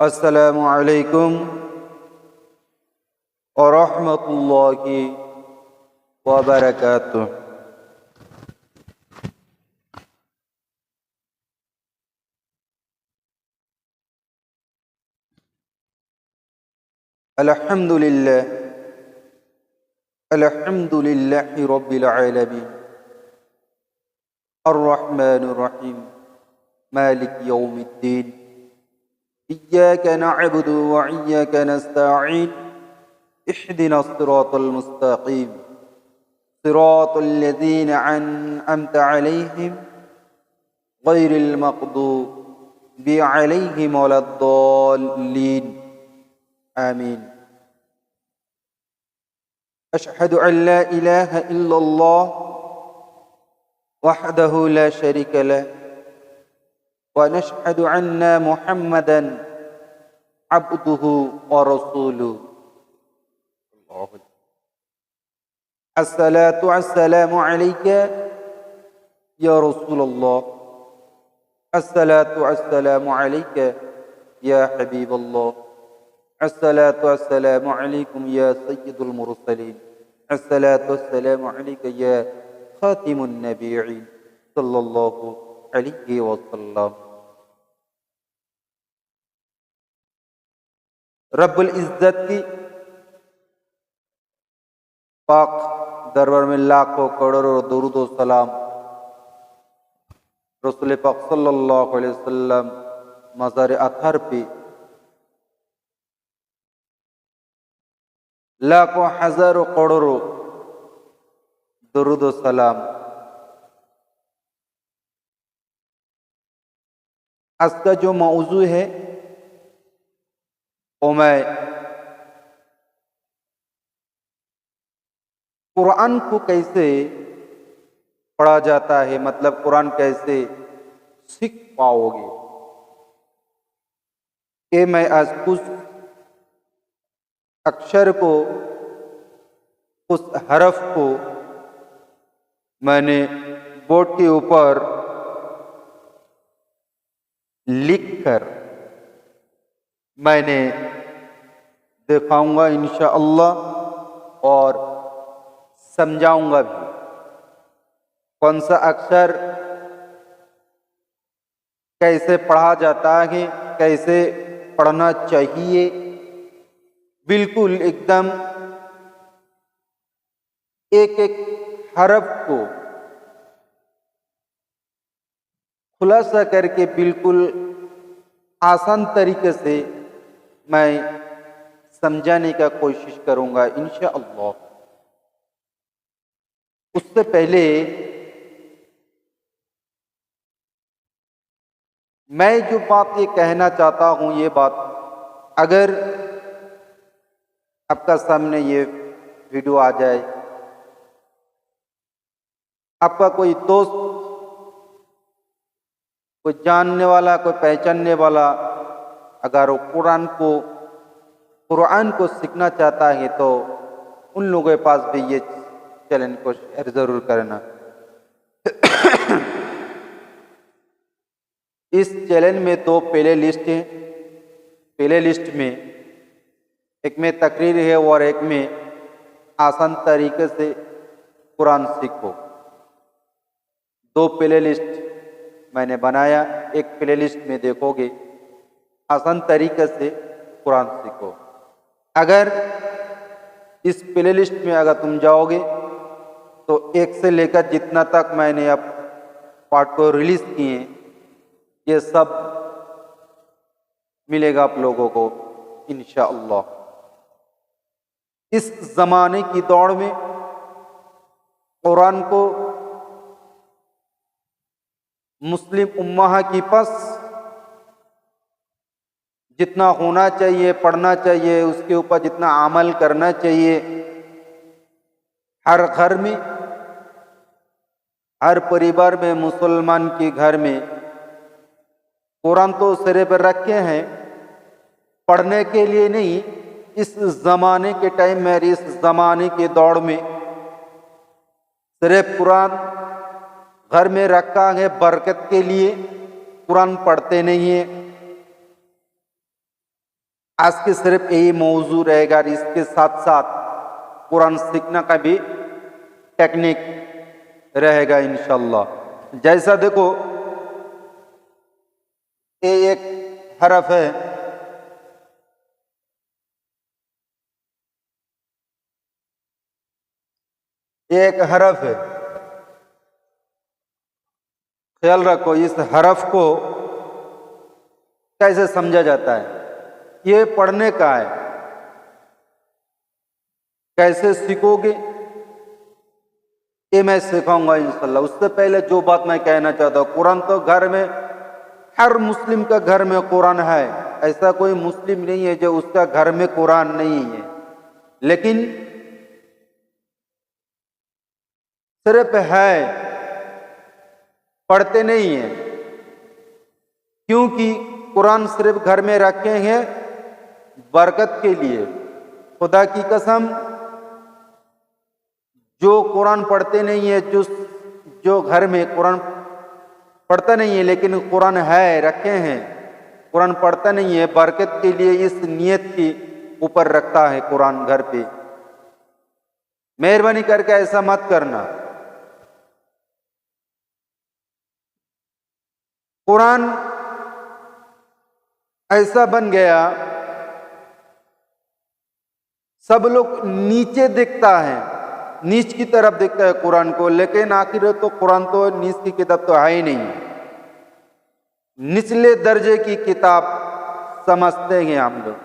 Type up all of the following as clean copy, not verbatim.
अस्सलामु अलैकुम वरहमतुल्लाहि वबरकातुह। अल्हम्दुलिल्लाह अल्हम्दुलिल्लाहि रब्बिल आलमीन अर्रहमानिर रहीम मालिक यौमिद्दीन इय्याका नअबुदु व इय्याका नस्तईन इहदिनस सिरातल मुस्तकीम सिरातल लज़ीना अनअमता अलैहिम गैरिल मग़दूबि अलैहिम वलद्दाल्लीन आमीन। अशहदु अल्ला इलाहा इल्लल्लाह वहदहु ला शरीका लह व नशहदु अन्ना मुहम्मदन अब्दुहु व रसूलुहु। अस्सलातु वस्सलामु अलैका या रसूलल्लाह, अस्सलातु वस्सलामु अलैका या हबीबल्लाह, अस्सलातु वस्सलामु अलैकुम या सय्यिदुल मुरसलीन, अस्सलातु वस्सलामु अलैका या खातिमुन नबिय्यीन सल्लल्लाहु अलैहि वसल्लम। रब्बुल इज्जत की पाक दरबार में लाखों करोड़ों दुरूद व सलाम रसूल पाक सल्लल्लाहु अलैहि वसल्लम मज़ार अतहर पे लाखों हजारों करोड़ों दुरूद व सलाम। आज का जो मौजू है वो मैं कुरान को कैसे पढ़ा जाता है, मतलब कुरान कैसे सीख पाओगे, ये मैं आज कुछ अक्षर को, उस हरफ को मैंने बोर्ड के ऊपर लिखकर मैंने दिखाऊंगा इंशाअल्लाह और समझाऊंगा भी कौन सा अक्षर कैसे पढ़ा जाता है, कैसे पढ़ना चाहिए। बिल्कुल एकदम एक एक हरफ को खुलासा करके बिल्कुल आसान तरीके से मैं समझाने का कोशिश करूंगा इंशाअल्लाह। उससे पहले मैं जो बात ये कहना चाहता हूँ, ये बात अगर आपका सामने ये वीडियो आ जाए, आपका कोई दोस्त, कोई जानने वाला, कोई पहचानने वाला अगर वो कुरान को सीखना चाहता है तो उन लोगों के पास भी ये चैनल को शेयर जरूर करना। इस चैनल में दो प्ले लिस्ट हैं। प्ले लिस्ट में एक में तकरीर है और एक में आसान तरीके से कुरान सीखो। दो प्ले लिस्ट मैंने बनाया। एक प्ले लिस्ट में देखोगे आसान तरीके से कुरान सीखो। अगर इस प्ले लिस्ट में अगर तुम जाओगे तो एक से लेकर जितना तक मैंने अब पार्ट को रिलीज किए ये सब मिलेगा आप लोगों को इंशाअल्लाह। इस जमाने की दौड़ में कुरान को मुस्लिम उम्मा की पास जितना होना चाहिए, पढ़ना चाहिए, उसके ऊपर जितना अमल करना चाहिए, हर घर में, हर परिवार में, मुसलमान के घर में कुरान तो सिरे पर रखे हैं, पढ़ने के लिए नहीं। इस जमाने के टाइम में, इस जमाने के दौड़ में सिर्फ कुरान घर में रखा है बरकत के लिए, कुरान पढ़ते नहीं है। आज के सिर्फ यही मौजू रहेगा और इसके साथ साथ कुरान सीखने का भी टेक्निक रहेगा इंशाल्लाह। जैसा देखो ये एक हरफ है, ये एक हरफ है, ख्याल रखो इस हरफ को कैसे समझा जाता है, ये पढ़ने का है। कैसे सीखोगे ये मैं सिखाऊंगा इंशाल्लाह। उससे पहले जो बात मैं कहना चाहता हूँ, कुरान तो घर में हर मुस्लिम का घर में कुरान है, ऐसा कोई मुस्लिम नहीं है जो उसका घर में कुरान नहीं है। लेकिन सिर्फ है, पढ़ते नहीं है, क्योंकि कुरान सिर्फ घर में रखे हैं बरकत के लिए। खुदा की कसम, जो कुरान पढ़ते नहीं है, जो घर में कुरान पढ़ता नहीं है लेकिन कुरान है रखे हैं, कुरान पढ़ता नहीं है, बरकत के लिए इस नियत के ऊपर रखता है कुरान घर पे। मेहरबानी करके ऐसा मत करना। कुरान ऐसा बन गया, सब लोग नीचे देखता है, नीच की तरफ देखता है कुरान को, लेकिन आखिर तो कुरान तो नीच की किताब तो है ही नहीं, निचले दर्जे की किताब समझते हैं हम लोग।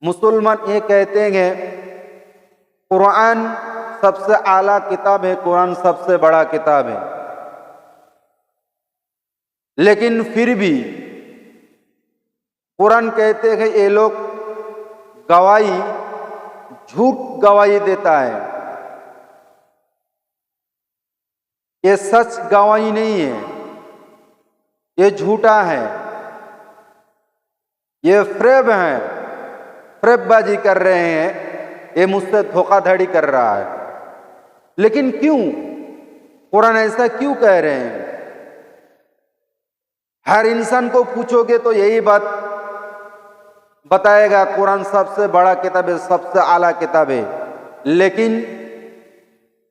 मुसलमान ये कहते हैं कुरान सबसे आला किताब है, कुरान सबसे बड़ा किताब है, लेकिन फिर भी कुरान कहते हैं ये लोग गवाही, झूठ गवाही देता है, ये सच गवाही नहीं है, ये झूठा है, ये फ्रेब है, फ्रेबबाजी कर रहे हैं, ये मुझसे धोखाधड़ी कर रहा है। लेकिन क्यों कुरान ऐसा क्यों कह रहे हैं? हर इंसान को पूछोगे तो यही बात बताएगा, कुरान सबसे बड़ा किताब है, सबसे आला किताब है। लेकिन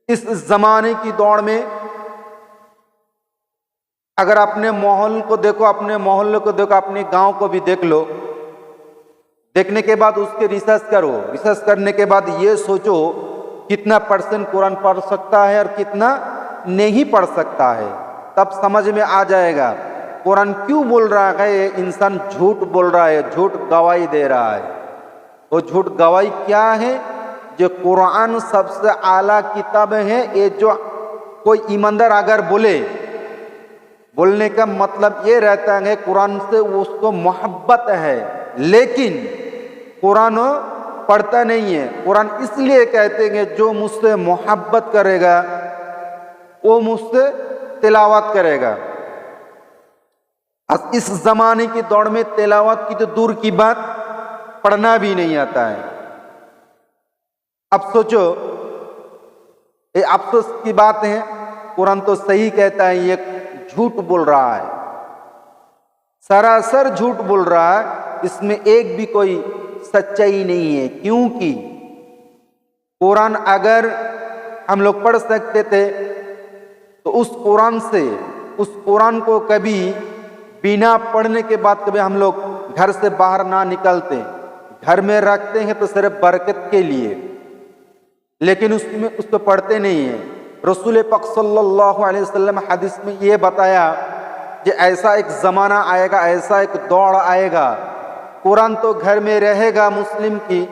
इस जमाने की दौड़ में अगर अपने माहौल को देखो, अपने मोहल्ले को देखो, अपने गांव को भी देख लो, देखने के बाद उसके रिसर्च करो, रिसर्च करने के बाद ये सोचो कितना % कुरान पढ़ सकता है और कितना नहीं पढ़ सकता है, तब समझ में आ जाएगा कुरान क्यों बोल रहा है ये इंसान झूठ बोल रहा है, झूठ गवाही दे रहा है। वो झूठ गवाही क्या है? जो कुरान सबसे आला किताब है, ये जो कोई ईमानदार अगर बोलने का मतलब ये रहता है कुरान से उसको मोहब्बत है, लेकिन कुरान पढ़ता नहीं है। कुरान इसलिए कहते हैं जो मुझसे मोहब्बत करेगा वो मुझसे तिलावत करेगा। इस जमाने की दौड़ में तिलावत की तो दूर की बात, पढ़ना भी नहीं आता है। अब सोचो, ये अफसोस की बात है, कुरान तो सही कहता है, ये झूठ बोल रहा है, सरासर झूठ बोल रहा है, इसमें एक भी कोई सच्चाई नहीं है। क्योंकि कुरान अगर हम लोग पढ़ सकते थे तो उस कुरान को कभी बिना पढ़ने के बाद कभी हम लोग घर से बाहर ना निकलते, घर में रखते हैं तो सिर्फ बरकत के लिए, लेकिन उसको पढ़ते नहीं है। रसूल पाक सल्लल्लाहु अलैहि वसल्लम हदीस में ये बताया कि ऐसा एक ज़माना आएगा, ऐसा एक दौर आएगा, कुरान तो घर में रहेगा मुस्लिम की,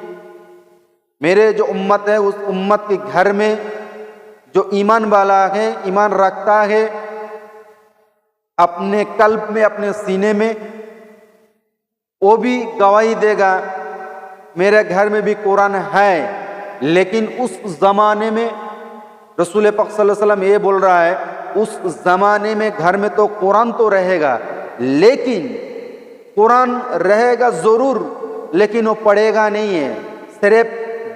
मेरे जो उम्मत है उस उम्मत के घर में जो ईमान वाला है, ईमान रखता है, अपने कल्ब में, अपने सीने में, वो भी गवाही देगा मेरे घर में भी कुरान है। लेकिन उस जमाने में रसूल पाक सल्लल्लाहु अलैहि वसल्लम ये बोल रहा है, उस जमाने में घर में तो कुरान तो रहेगा, लेकिन कुरान रहेगा जरूर, लेकिन वो पढ़ेगा नहीं है, सिर्फ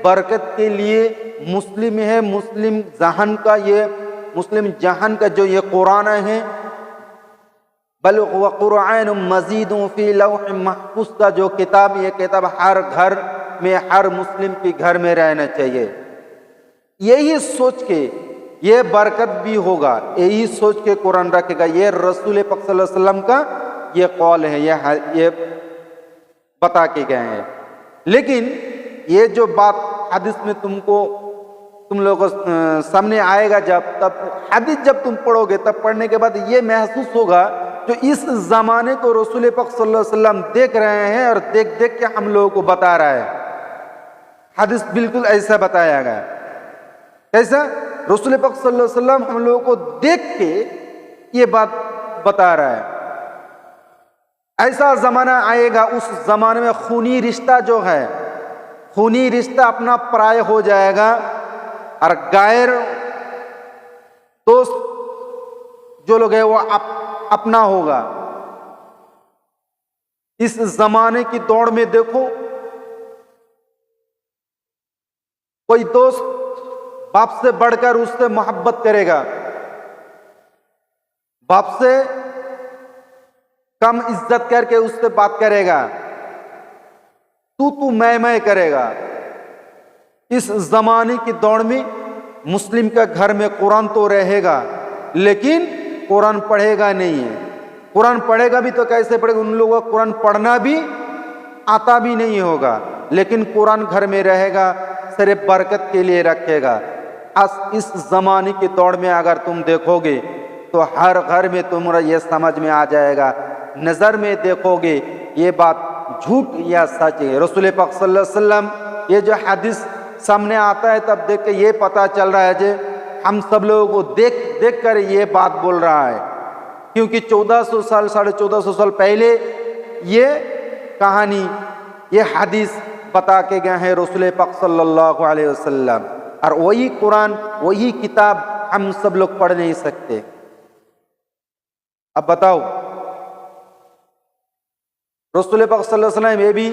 बरकत के लिए मुस्लिम है, मुस्लिम जहान का ये जो ये कुरान है, बल व क़ुरआन मजीद फ़ी लौह महफूज़ का जो किताब, ये किताब हर घर में, हर मुस्लिम के घर में रहना चाहिए। यही सोच के ये बरकत भी होगा, यही सोच के कुरान रखेगा। ये रसूल पाक सल्लल्लाहु अलैहि वसल्लम का ये कौल है, ये बता के गए हैं। लेकिन ये जो बात हदीस में तुम लोगों को सामने आएगा, तब हदीस जब तुम पढ़ोगे, तब पढ़ने के बाद ये महसूस होगा जो इस ज़माने को रसूल पाक सल्लल्लाहु अलैहि वसल्लम देख रहे हैं और देख देख के हम लोगों को बता रहा है। हदीस बिल्कुल ऐसा बताया गया। कैसा? रसूल पाक सल्लल्लाहु अलैहि वसल्लम हम लोगों को देख के ये बात बता रहा है। ऐसा ज़माना आएगा, उस ज़माने में खूनी रिश्ता जो है, खूनी रिश्ता अपना पराय हो जाएगा और गैर दोस्त जो लोग हैं वो अपना होगा। इस ज़माने की दौड़ में देखो, कोई दोस्त बाप से बढ़कर उससे मोहब्बत करेगा, बाप से कम इज्जत करके उससे बात करेगा, तू मैं करेगा। इस जमाने की दौड़ में मुस्लिम का घर में कुरान तो रहेगा, लेकिन कुरान पढ़ेगा नहीं है। कुरान पढ़ेगा भी तो कैसे पढ़ेगा? उन लोगों को कुरान पढ़ना भी आता भी नहीं होगा, लेकिन कुरान घर में रहेगा, सिर्फ बरकत के लिए रखेगा। आज इस जमाने की दौड़ में अगर तुम देखोगे तो हर घर में तुम्हारा ये समझ में आ जाएगा, नज़र में देखोगे ये बात झूठ या सच है। रसूल पाक सल्लल्लाहु अलैहि वसल्लम ये जो हदीस सामने आता है, तब देख के ये पता चल रहा है जो हम सब लोगों को देख कर ये बात बोल रहा है, क्योंकि 1400 साल 1450 साल पहले ये कहानी, ये हदीस बता के गए हैं रसूल पाक सल्लल्लाहु अलैहि वसल्लम। और वही कुरान, वही किताब हम सब लोग पढ़ नहीं सकते। अब बताओ, रसूल पाक सल्लल्लाहु अलैहि वसल्लम ये भी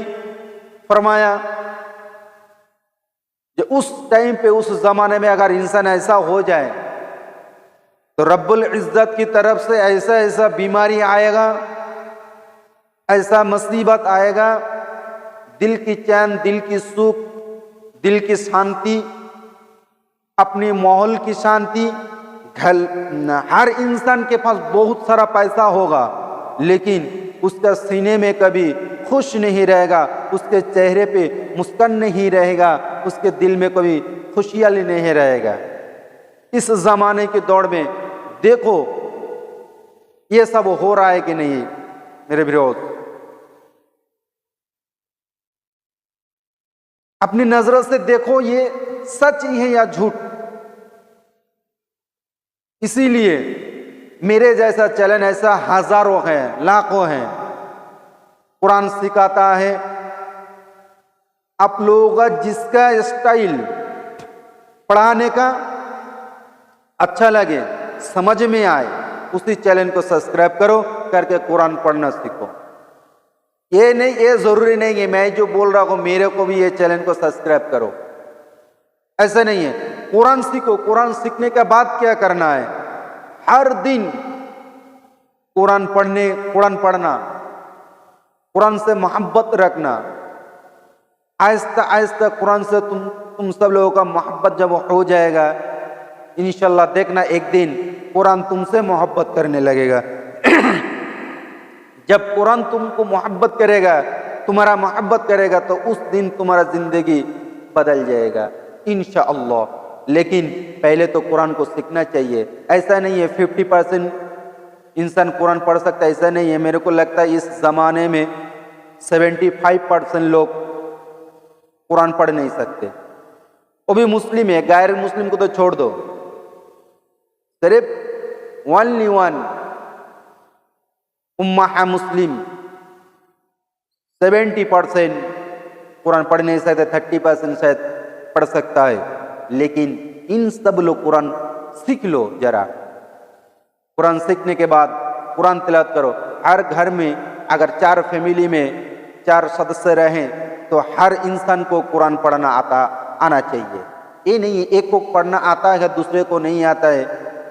फरमाया कि उस टाइम पे, उस जमाने में अगर इंसान ऐसा हो जाए तो रब्बुल इज्जत की तरफ से ऐसा ऐसा बीमारी आएगा, ऐसा मुसीबत आएगा, दिल की चैन, दिल की सुख, दिल की शांति, अपनी माहौल की शांति। हर इंसान के पास बहुत सारा पैसा होगा, लेकिन उसका सीने में कभी खुश नहीं रहेगा, उसके चेहरे पे मुस्कान नहीं रहेगा, उसके दिल में कभी खुशहाली नहीं रहेगा। इस जमाने की दौड़ में देखो ये सब हो रहा है कि नहीं मेरे विरोध? अपनी नजरों से देखो ये सच ही है या झूठ। इसीलिए मेरे जैसा चैनल ऐसा हजारों हैं, लाखों हैं, कुरान सिखाता है। आप लोगों का जिसका स्टाइल पढ़ाने का अच्छा लगे, समझ में आए, उसी चैनल को सब्सक्राइब करो, करके कुरान पढ़ना सीखो। ये नहीं, ये जरूरी नहीं है मैं जो बोल रहा हूं मेरे को भी ये चैनल को सब्सक्राइब करो, ऐसा नहीं है। कुरान सीखो। कुरान सीखने के बाद क्या करना है? हर दिन कुरान पढ़ना, कुरान से मोहब्बत रखना। आहिस्ता आहिस्ता कुरान से तुम सब लोगों का मोहब्बत जब हो जाएगा, इंशाल्लाह देखना एक दिन कुरान तुमसे मोहब्बत करने लगेगा। जब कुरान तुमको मोहब्बत करेगा, तुम्हारा मोहब्बत करेगा, तो उस दिन तुम्हारा जिंदगी बदल जाएगा इंशाअल्लाह। लेकिन पहले तो कुरान को सीखना चाहिए। ऐसा नहीं है 50% इंसान कुरान पढ़ सकता है, ऐसा नहीं है। मेरे को लगता है इस ज़माने में 75% लोग कुरान पढ़ नहीं सकते, वो भी मुस्लिम है। गैर मुस्लिम को तो छोड़ दो, सिर्फ ओनली वन उम्मा मुस्लिम 70% कुरान पढ़ नहीं सकते, 30% शायद पढ़ सकता है। लेकिन इन सब लोग कुरान सीख लो जरा। कुरान सीखने के बाद कुरान तिलावत करो। हर घर में अगर 4 फैमिली में 4 सदस्य रहें तो हर इंसान को कुरान पढ़ना आना चाहिए। ये नहीं है एक को पढ़ना आता है दूसरे को नहीं आता है,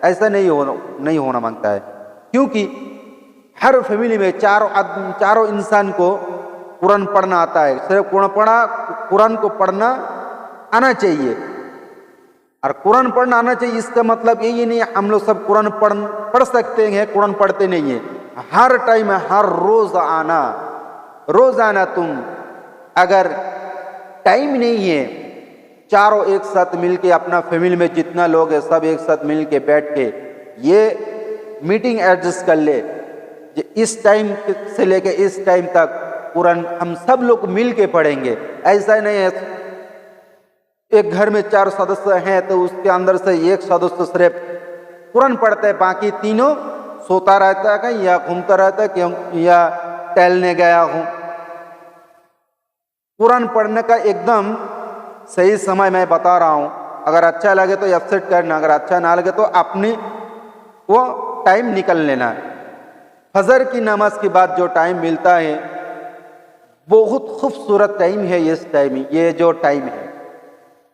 ऐसा नहीं होना मांगता है। क्योंकि हर फैमिली में चारों इंसान को कुरान पढ़ना आता है। सिर्फ कुरान को पढ़ना आना चाहिए। और कुरान पढ़ना आना चाहिए इसका मतलब यही नहीं हम लोग सब कुरान पढ़ सकते हैं, कुरान पढ़ते नहीं है। हर टाइम हर रोजाना तुम अगर टाइम नहीं है, चारों एक साथ मिलके अपना फैमिली में जितना लोग है सब एक साथ मिलके बैठ के ये मीटिंग एडजस्ट कर ले, इस टाइम से लेके इस टाइम तक कुरान हम सब लोग मिल के पढ़ेंगे। ऐसा नहीं है एक घर में 4 सदस्य हैं तो उसके अंदर से एक सदस्य सिर्फ कुरान पढ़ता है, बाकी तीनों सोता रहता है कहीं या घूमता रहता है कि या टहलने गया हूं। कुरान पढ़ने का एकदम सही समय मैं बता रहा हूं। अगर अच्छा लगे तो एक्सेप्ट करना, अगर अच्छा ना लगे तो अपनी वो टाइम निकल लेना। फजर की नमाज के बाद जो टाइम मिलता है बहुत खूबसूरत टाइम है। ये जो टाइम है,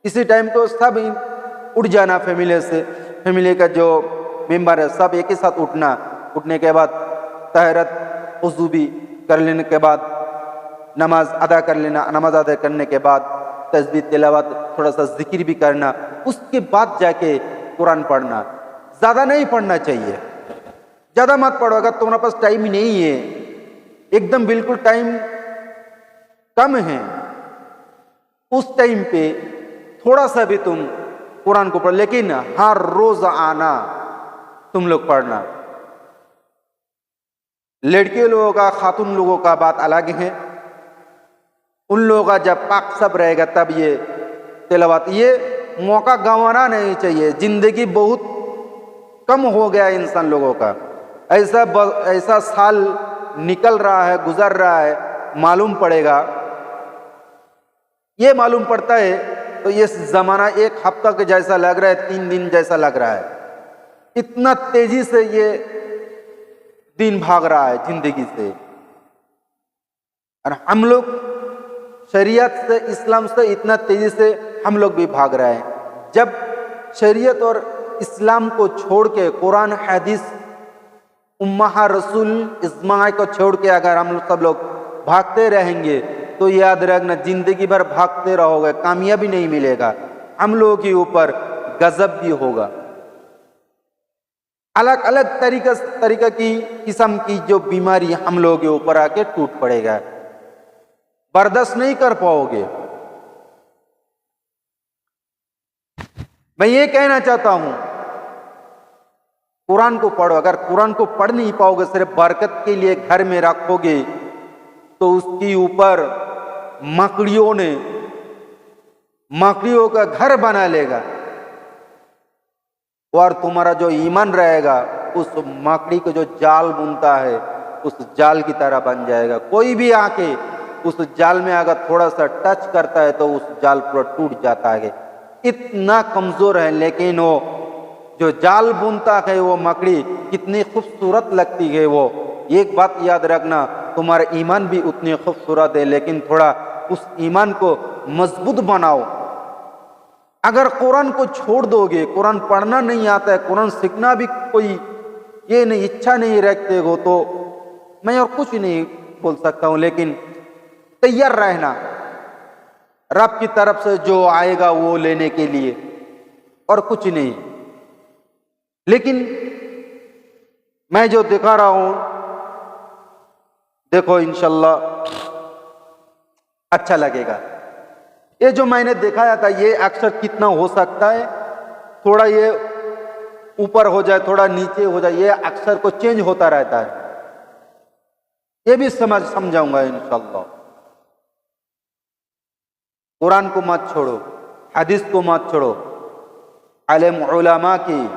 इसी टाइम को सब उठ जाना फैमिली का जो मेंबर है सब एक ही साथ उठने के बाद तहरत वज़ू भी कर लेने के बाद नमाज अदा कर लेना। नमाज अदा करने के बाद तस्बीह तिलावत थोड़ा सा जिक्र भी करना, उसके बाद जाके कुरान पढ़ना। ज़्यादा नहीं पढ़ना चाहिए, ज़्यादा मत पढ़ो। अगर तुम्हारे पास टाइम नहीं है, एकदम बिल्कुल टाइम कम है, उस टाइम पे थोड़ा सा भी तुम कुरान को पढ़, लेकिन हर रोज आना तुम लोग पढ़ना। लड़के लोगों का खातून लोगों का बात अलग है। उन लोगों का जब पाक सब रहेगा तब ये तिलावत, ये मौका गंवाना नहीं चाहिए। जिंदगी बहुत कम हो गया इंसान लोगों का। ऐसा साल निकल रहा है, गुजर रहा है, मालूम पड़ेगा। ये मालूम पड़ता है तो ये जमाना 1 हफ्ता के जैसा लग रहा है, 3 दिन जैसा लग रहा है। इतना तेजी से ये दिन भाग रहा है जिंदगी से। और हम लोग शरीयत से, इस्लाम से इतना तेजी से हम लोग भी भाग रहे हैं। जब शरीयत और इस्लाम को छोड़ के कुरान हदीस उम्मा रसूल इस्मा को छोड़ के अगर हम लोग सब लोग भागते रहेंगे तो याद रखना जिंदगी भर भागते रहोगे, कामयाबी नहीं मिलेगा। हम लोगों के ऊपर गजब भी होगा। अलग अलग तरीका की किस्म की जो बीमारी हम लोगों के ऊपर आके टूट पड़ेगा, बर्दाश्त नहीं कर पाओगे। मैं ये कहना चाहता हूं कुरान को पढ़ो। अगर कुरान को पढ़ नहीं पाओगे, सिर्फ बरकत के लिए घर में रखोगे तो उसके ऊपर मकड़ियों का घर बना लेगा और तुम्हारा जो ईमान रहेगा उस मकड़ी को जो जाल बुनता है उस जाल की तरह बन जाएगा। कोई भी आके उस जाल में अगर थोड़ा सा टच करता है तो उस जाल पूरा टूट जाता है। इतना कमजोर है, लेकिन वो जो जाल बुनता है वो मकड़ी कितनी खूबसूरत लगती है। वो एक बात याद रखना, तुम्हारा ईमान भी उतनी खूबसूरत है, लेकिन थोड़ा उस ईमान को मजबूत बनाओ। अगर कुरान को छोड़ दोगे, कुरान पढ़ना नहीं आता है, कुरान सीखना भी कोई ये नहीं इच्छा नहीं रखते हो, तो मैं और कुछ नहीं बोल सकता हूं। लेकिन तैयार रहना रब की तरफ से जो आएगा वो लेने के लिए, और कुछ नहीं। लेकिन मैं जो दिखा रहा हूं, देखो इंशाल्लाह अच्छा लगेगा। ये जो मैंने दिखाया था ये अक्सर कितना हो सकता है, थोड़ा ये ऊपर हो जाए, थोड़ा नीचे हो जाए, ये अक्सर को चेंज होता रहता है। ये भी समझाऊंगा इंशाल्लाह। कुरान को मत छोड़ो, हदीस को मत छोड़ो। आलिम उलमा की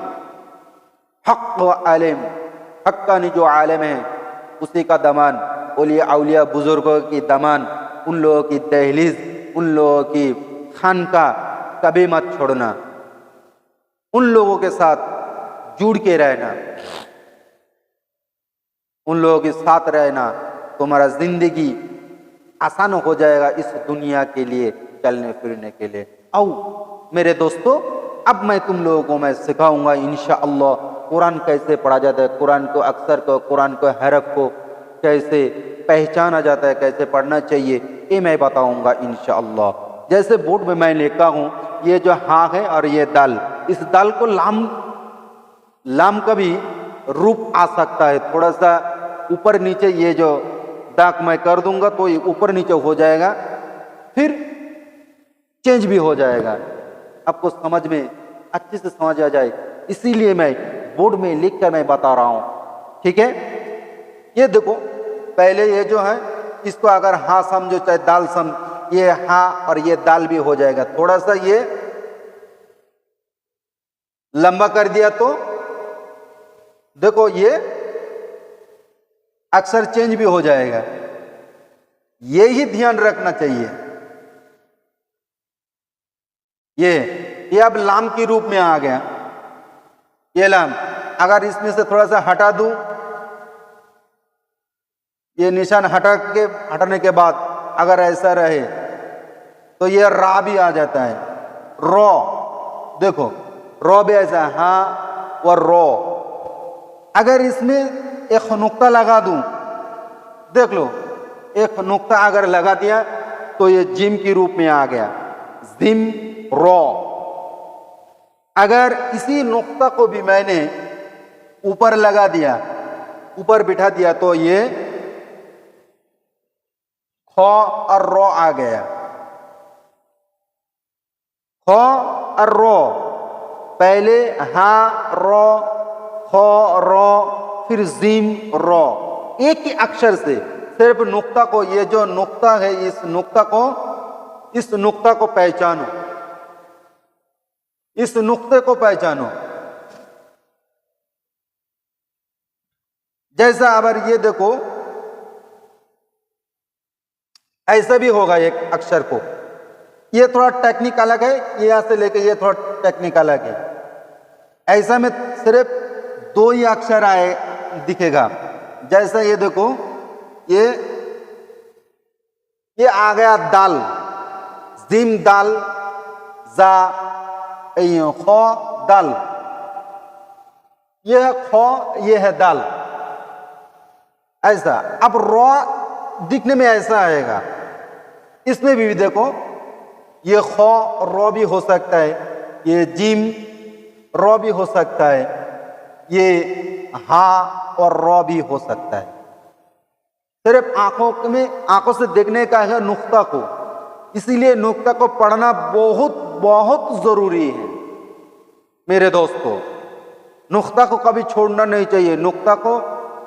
हक व आलिम, हक्कानी जो आलिम है उसी का दमान, औलिया बुजुर्गों की दमान, उन लोगों की दहलीज, उन लोगों की खानका कभी मत छोड़ना। उन लोगों के साथ जुड़ के रहना, उन लोगों के साथ रहना, तुम्हारा जिंदगी आसान हो जाएगा इस दुनिया के लिए, चलने फिरने के लिए। आओ मेरे दोस्तों, अब मैं तुम लोगों को मैं सिखाऊंगा इंशाअल्लाह कुरान कैसे पढ़ा जाता है, कुरान को अक्षर को, कुरान को हरफ को कैसे पहचाना जाता है, कैसे पढ़ना चाहिए, ये मैं बताऊंगा इंशाअल्लाह। जैसे बोर्ड में मैं लिखा हूँ, ये जो हाँ है और ये दाल, इस दाल को लाम का भी रूप आ सकता है। थोड़ा सा ऊपर नीचे ये जो दाग मैं कर दूंगा तो ये ऊपर नीचे हो जाएगा, फिर चेंज भी हो जाएगा। आपको समझ में अच्छे से समझ आ जाए, इसीलिए मैं बोर्ड में लिख कर मैं बता रहा हूं। ठीक है, ये देखो पहले ये जो है इसको अगर हाँ समझो चाहे दाल समझ, ये हाँ और ये दाल भी हो जाएगा। थोड़ा सा ये लंबा कर दिया तो देखो ये अक्षर चेंज भी हो जाएगा। ये ही ध्यान रखना चाहिए। ये अब लाम के रूप में आ गया, ये लाम। अगर इसमें से थोड़ा सा हटा दूं, ये निशान हटाने के बाद अगर ऐसा रहे तो ये रा भी आ जाता है, रो। देखो रो भी ऐसा है, हाँ और रो। अगर इसमें एक नुक्ता लगा दूं, देख लो एक नुक्ता अगर लगा दिया तो ये जिम के रूप में आ गया, जिम रो। अगर इसी नुक्ता को भी मैंने ऊपर लगा दिया, ऊपर बिठा दिया तो ये ख और रो आ गया, ख और रो। पहले हा रो, ख रो, फिर जिम रो। एक ही अक्षर से सिर्फ नुक्ता को, ये जो नुक्ता है इस नुक्ता को पहचानो, इस नुक्ते को पहचानो। जैसा अगर ये देखो ऐसा भी होगा एक अक्षर को, ये थोड़ा टेक्निक अलग है, ये यहां से लेके ये थोड़ा टेक्निक अलग है। ऐसा में सिर्फ दो ही अक्षर आए दिखेगा। जैसा ये देखो ये आ गया दाल, जिम दाल, जा खो दाल, ये है खो, ये है दाल, ऐसा। अब रो दिखने में ऐसा आएगा, इसमें भी देखो ये खो रो भी हो सकता है, ये जिम रो भी हो सकता है, ये हा और रो भी हो सकता है। सिर्फ आंखों से देखने का है नुक्ता को, इसीलिए नुक्ता को पढ़ना बहुत बहुत जरूरी है मेरे दोस्तों। नुक्ता को कभी छोड़ना नहीं चाहिए। नुक्ता को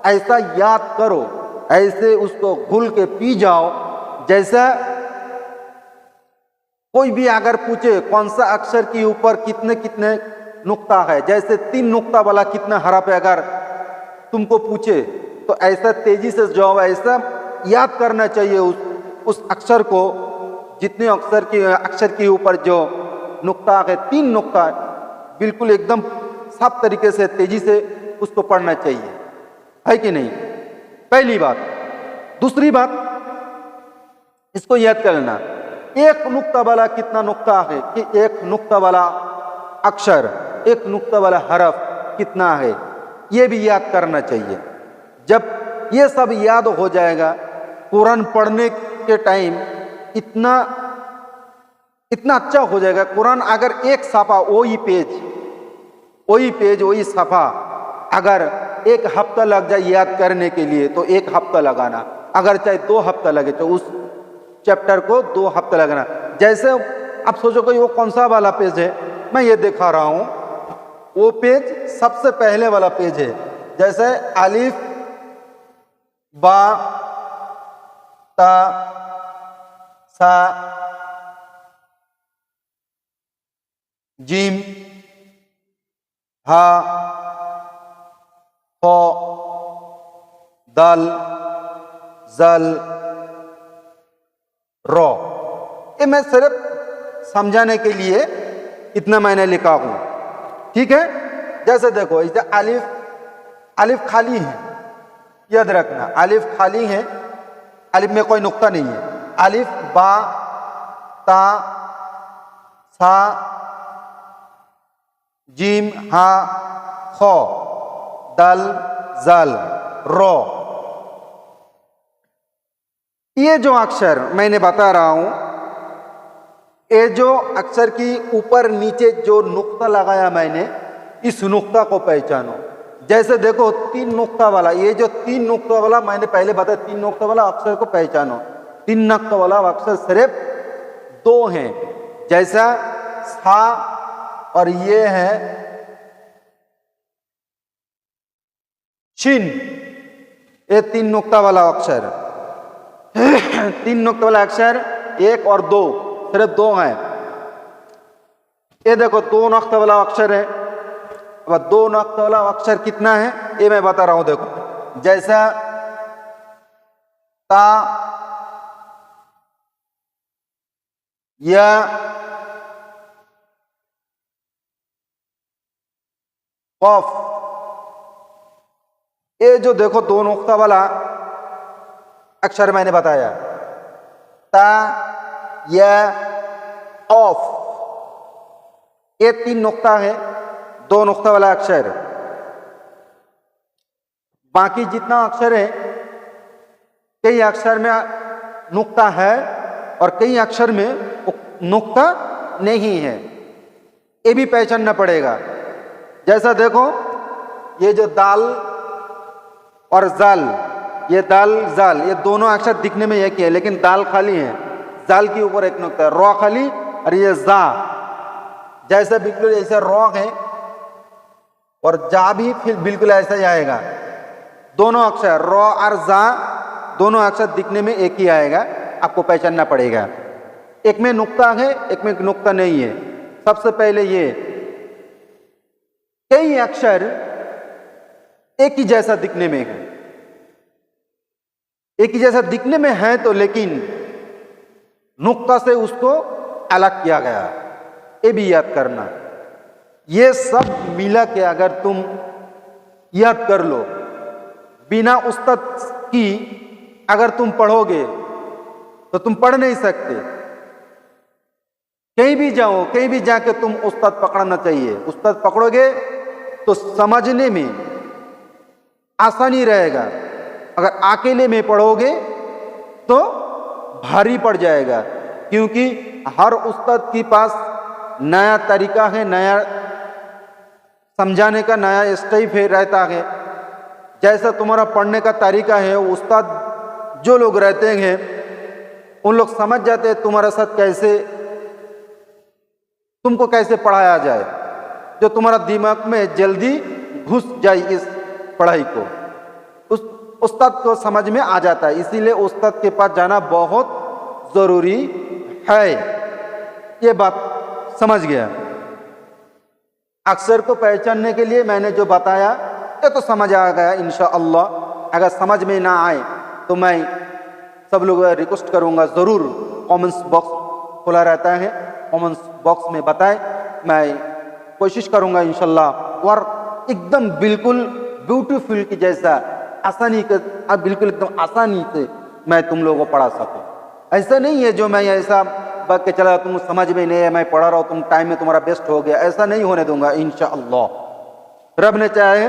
ऐसा याद करो, ऐसे उसको घुल के पी जाओ। जैसा कोई भी अगर पूछे कौन सा अक्षर के ऊपर कितने कितने नुक्ता है, जैसे 3 नुक्ता वाला कितना हरफ है, अगर तुमको पूछे तो ऐसा तेजी से जवाब ऐसा याद करना चाहिए उस अक्षर को। जितने अक्षर के ऊपर जो नुक्ता है, 3 नुक्ता, बिल्कुल एकदम साफ तरीके से तेजी से उसको पढ़ना चाहिए, है कि नहीं? पहली बात। दूसरी बात, इसको याद कर लेना, एक नुक्ता वाला कितना नुक्ता है, कि एक नुक्ता वाला अक्षर, एक नुक्ता वाला हरफ कितना है, ये भी याद करना चाहिए। जब ये सब याद हो जाएगा, कुरान पढ़ने के टाइम इतना अच्छा हो जाएगा। कुरान अगर एक सफ़ा, वही पेज वही सफ़ा अगर एक हफ्ता लग जाए याद करने के लिए तो 1 हफ्ता लगाना, अगर चाहे 2 हफ्ता लगे तो उस चैप्टर को 2 हफ्ता लगाना। जैसे आप सोचो कि वो कौन सा वाला पेज है, मैं ये दिखा रहा हूं, वो पेज सबसे पहले वाला पेज है। जैसे अलिफ बा ता सा जीम हा खो दल जल रो। ये मैं सिर्फ समझाने के लिए इतना मैंने लिखा हूं, ठीक है। जैसे देखो, इसे अलिफ खाली है, याद रखना, अलिफ खाली है, अलिफ में कोई नुक्ता नहीं है। अलिफ बा ता सा जीम हा खो, दल जल रो। ये जो अक्षर मैंने बता रहा हूं, ये जो अक्षर की ऊपर नीचे जो नुक्ता लगाया मैंने, इस नुक्ता को पहचानो। जैसे देखो 3 नुक्ता वाला, ये जो 3 नुक्ता वाला मैंने पहले बताया, 3 नुक्ता वाला अक्षर को पहचानो। 3 नुक्ता वाला अक्षर सिर्फ 2 हैं, जैसा सा और ये है शिन। ये 3 नुक्ता वाला अक्षर 3 नुक्ता वाला अक्षर 1 और 2, सिर्फ 2 हैं। ये देखो 2 नुक्ता वाला अक्षर है। अब 2 नुक्ता वाला अक्षर कितना है ये मैं बता रहा हूं। देखो जैसा ता, या, कफ, ये जो देखो 2 नुक्ता वाला अक्षर मैंने बताया, ता, या, ऑफ, ये 3 नुक्ता है, 2 नुक्ता वाला अक्षर। बाकी जितना अक्षर है, कई अक्षर में नुक्ता है और कई अक्षर में नुक्ता नहीं है, ये भी पहचानना पड़ेगा। जैसा देखो ये जो दाल और जाल, ये दाल जाल, ये दोनों अक्षर दिखने में एक ही है, लेकिन दाल खाली है, जाल के ऊपर एक नुक्ता है, रॉ खाली, और ये जा, जैसे बिल्कुल ऐसा रॉ है और जा भी फिर बिल्कुल ऐसा ही आएगा। दोनों अक्षर रॉ और जा, दोनों अक्षर दिखने में एक ही आएगा, आपको पहचानना पड़ेगा। एक में नुक्ता है, एक में नुक्ता नहीं है। सबसे पहले ये कई अक्षर एक ही जैसा दिखने में है, एक ही जैसा दिखने में है तो, लेकिन नुक्ता से उसको अलग किया गया, ये भी याद करना। ये सब मिला के अगर तुम याद कर लो, बिना उस्ताद की अगर तुम पढ़ोगे तो तुम पढ़ नहीं सकते। कहीं भी जाओ, कहीं भी जाके तुम उस्ताद पकड़ना चाहिए। उस्ताद पकड़ोगे तो समझने में आसानी रहेगा। अगर अकेले में पढ़ोगे तो भारी पड़ जाएगा, क्योंकि हर उस्ताद के पास नया तरीका है, नया समझाने का नया स्टाइल है, रहता है। जैसा तुम्हारा पढ़ने का तरीका है, उस्ताद जो लोग रहते हैं उन लोग समझ जाते हैं तुम्हारे साथ कैसे, तुमको कैसे पढ़ाया जाए, जो तुम्हारा दिमाग में जल्दी घुस जाए इस पढ़ाई को, उस उस्ताद को समझ में आ जाता है। इसीलिए उस्ताद के पास जाना बहुत जरूरी है। ये बात समझ गया। अक्षर को पहचानने के लिए मैंने जो बताया ये तो समझ आ गया इंशाअल्लाह। अगर समझ में ना आए तो मैं सब लोग रिक्वेस्ट करूंगा, ज़रूर कमेंट्स बॉक्स खुला रहता है, कमेंट्स बॉक्स में बताएं, मैं कोशिश करूंगा इंशाअल्लाह। और एकदम बिल्कुल ब्यूटीफुल की जैसा आसानी के, बिल्कुल एकदम आसानी से मैं तुम लोगों को पढ़ा सकूं। ऐसा नहीं है जो मैं ऐसा बात के चला तुम समझ में नहीं है, मैं पढ़ा रहा हूँ, तुम टाइम में तुम्हारा बेस्ट हो गया, ऐसा नहीं होने दूंगा इंशाअल्लाह। रब ने चाहे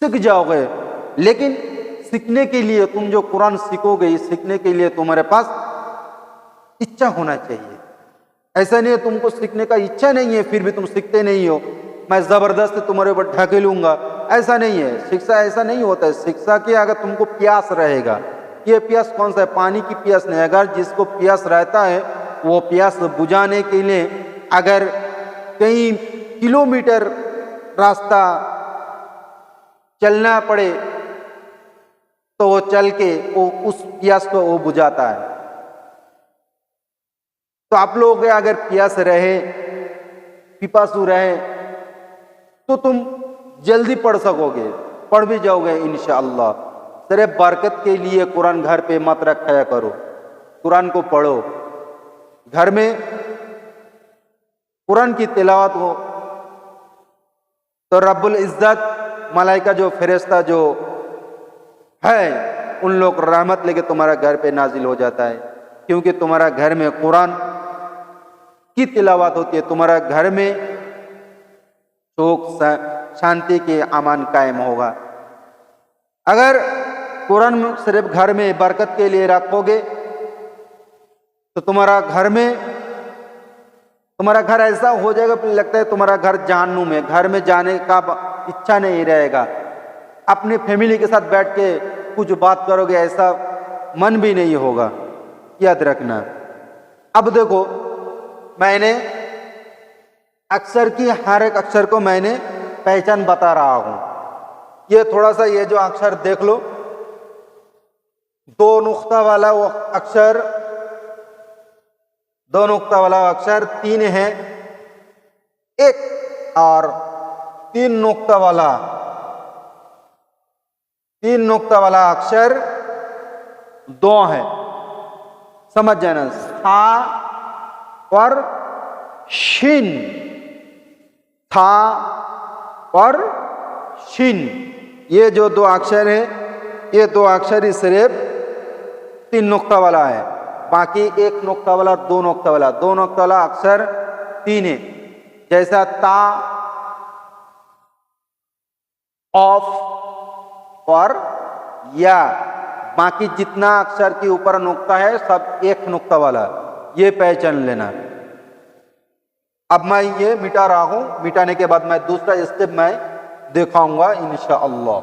सीख जाओगे, लेकिन सीखने के लिए तुम जो कुरान सीखोगे, सीखने के लिए तुम्हारे पास इच्छा होना चाहिए। ऐसा नहीं है तुमको सीखने का इच्छा नहीं है फिर भी तुम सीखते नहीं हो, मैं जबरदस्त तुम्हारे ऊपर ढकेलूंगा, ऐसा नहीं है। शिक्षा ऐसा नहीं होता है। शिक्षा की अगर तुमको प्यास रहेगा, ये प्यास कौन सा है? पानी की प्यास नहीं। अगर जिसको प्यास रहता है वो प्यास बुझाने के लिए अगर कई किलोमीटर रास्ता चलना पड़े तो वो चल के वो उस प्यास को वो बुझाता है। तो आप लोग अगर प्यास रहे, पिपासु रहे, तो तुम जल्दी पढ़ सकोगे, पढ़ भी जाओगे इंशाअल्लाह। सिर्फ बरकत के लिए कुरान घर पे मत रखाया करो, कुरान को पढ़ो, घर में कुरान की तिलावत हो तो रब्बुल इज्जत मलाइका जो फरिश्ता जो है उन लोग रहमत लेके तुम्हारा घर पे नाजिल हो जाता है, क्योंकि तुम्हारा घर में कुरान की तिलावत होती है। तुम्हारा घर में सुख शांति के अमन कायम होगा। अगर कुरान सिर्फ घर में बरकत के लिए रखोगे तो तुम्हारा घर ऐसा हो जाएगा, लगता है तुम्हारा घर जहन्नुम है, घर में जाने का इच्छा नहीं रहेगा। अपने फैमिली के साथ बैठ के कुछ बात करोगे ऐसा मन भी नहीं होगा, याद रखना। अब देखो, मैंने अक्षर की हर एक अक्षर को मैंने पहचान बता रहा हूं। ये थोड़ा सा ये जो अक्षर देख लो, 2 नुक्ता वाला वो अक्षर, 2 नुक्ता वाला अक्षर 3 है, एक और 3 नुक्ता वाला अक्षर 2 है। समझ जाना, सा और शिन, था और शिन, ये जो 2 अक्षर है, ये 2 अक्षर ही सिर्फ 3 नुक्ता वाला है, बाकी 1 नुक्ता वाला, 2 नुक्ता वाला, 2 नुक्ता वाला अक्षर 3 है। जैसा ता, ऑफ और या, बाकी जितना अक्षर के ऊपर नुक्ता है सब 1 नुक्ता वाला, ये पहचान लेना। अब मैं ये मिटा रहा हूं, मिटाने के बाद मैं दूसरा स्टेप मैं दिखाऊंगा इंशाअल्लाह।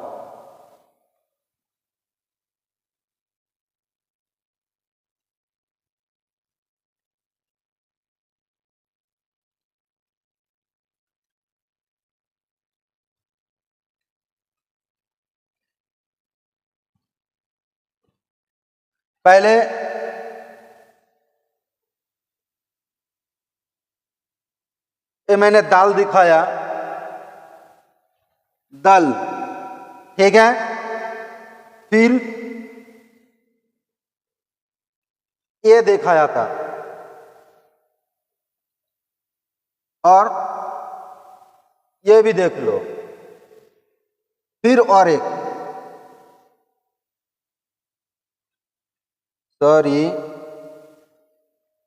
पहले ये मैंने दाल दिखाया, दल, ठीक है। फिर ये दिखाया था, और ये भी देख लो। फिर और एक, सॉरी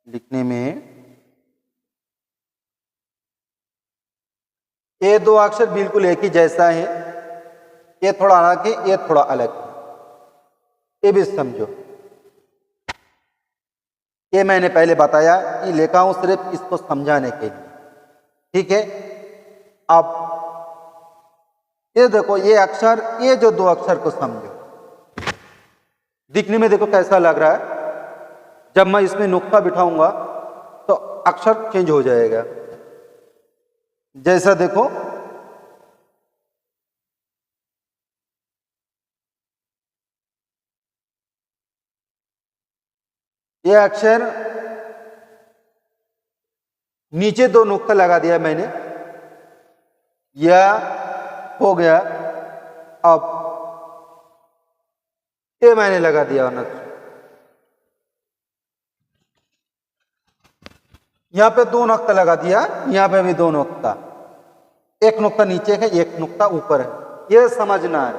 लिखने में, ये 2 अक्षर बिल्कुल एक ही जैसा है, ये थोड़ा अलग है, ये थोड़ा अलग है, ये भी समझो। ये मैंने पहले बताया, ये लिखा हूं सिर्फ इसको समझाने के लिए, ठीक है। अब ये देखो, ये अक्षर, ये जो 2 अक्षर को समझो। दिखने में देखो कैसा लग रहा है, जब मैं इसमें नुक्ता बिठाऊंगा तो अक्षर चेंज हो जाएगा। जैसा देखो, ये अक्षर नीचे 2 नुक्ता लगा दिया मैंने, या हो गया। अब ये मैंने लगा दिया यहां पे 2 नुक्ता लगा दिया, यहां पे भी 2 नुक्ता, 1 नुक्ता नीचे है, 1 नुक्ता ऊपर है। ये समझना है,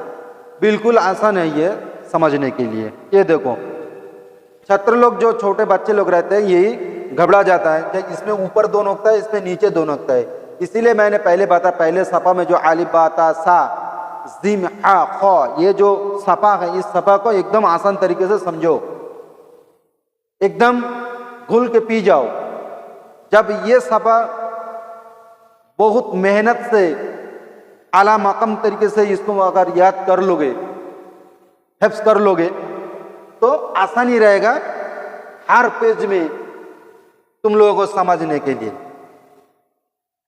बिल्कुल आसान है ये समझने के लिए। ये देखो, छात्र लोग, जो छोटे बच्चे लोग रहते हैं, यही घबरा जाता है कि इसमें ऊपर 2 नुक्ता है, इसमें नीचे 2 नुक्ता है। इसीलिए मैंने पहले सफा में जो अलिफ बा ता सा जिम हा ख, ये जो सफा है, इस सफा को एकदम आसान तरीके से समझो, एकदम घुल के पी जाओ। जब ये सफा बहुत मेहनत से आला मकाम तरीके से इसको अगर याद कर लोगे, हिफ्ज कर लोगे, तो आसानी रहेगा हर पेज में तुम लोगों को समझने के लिए।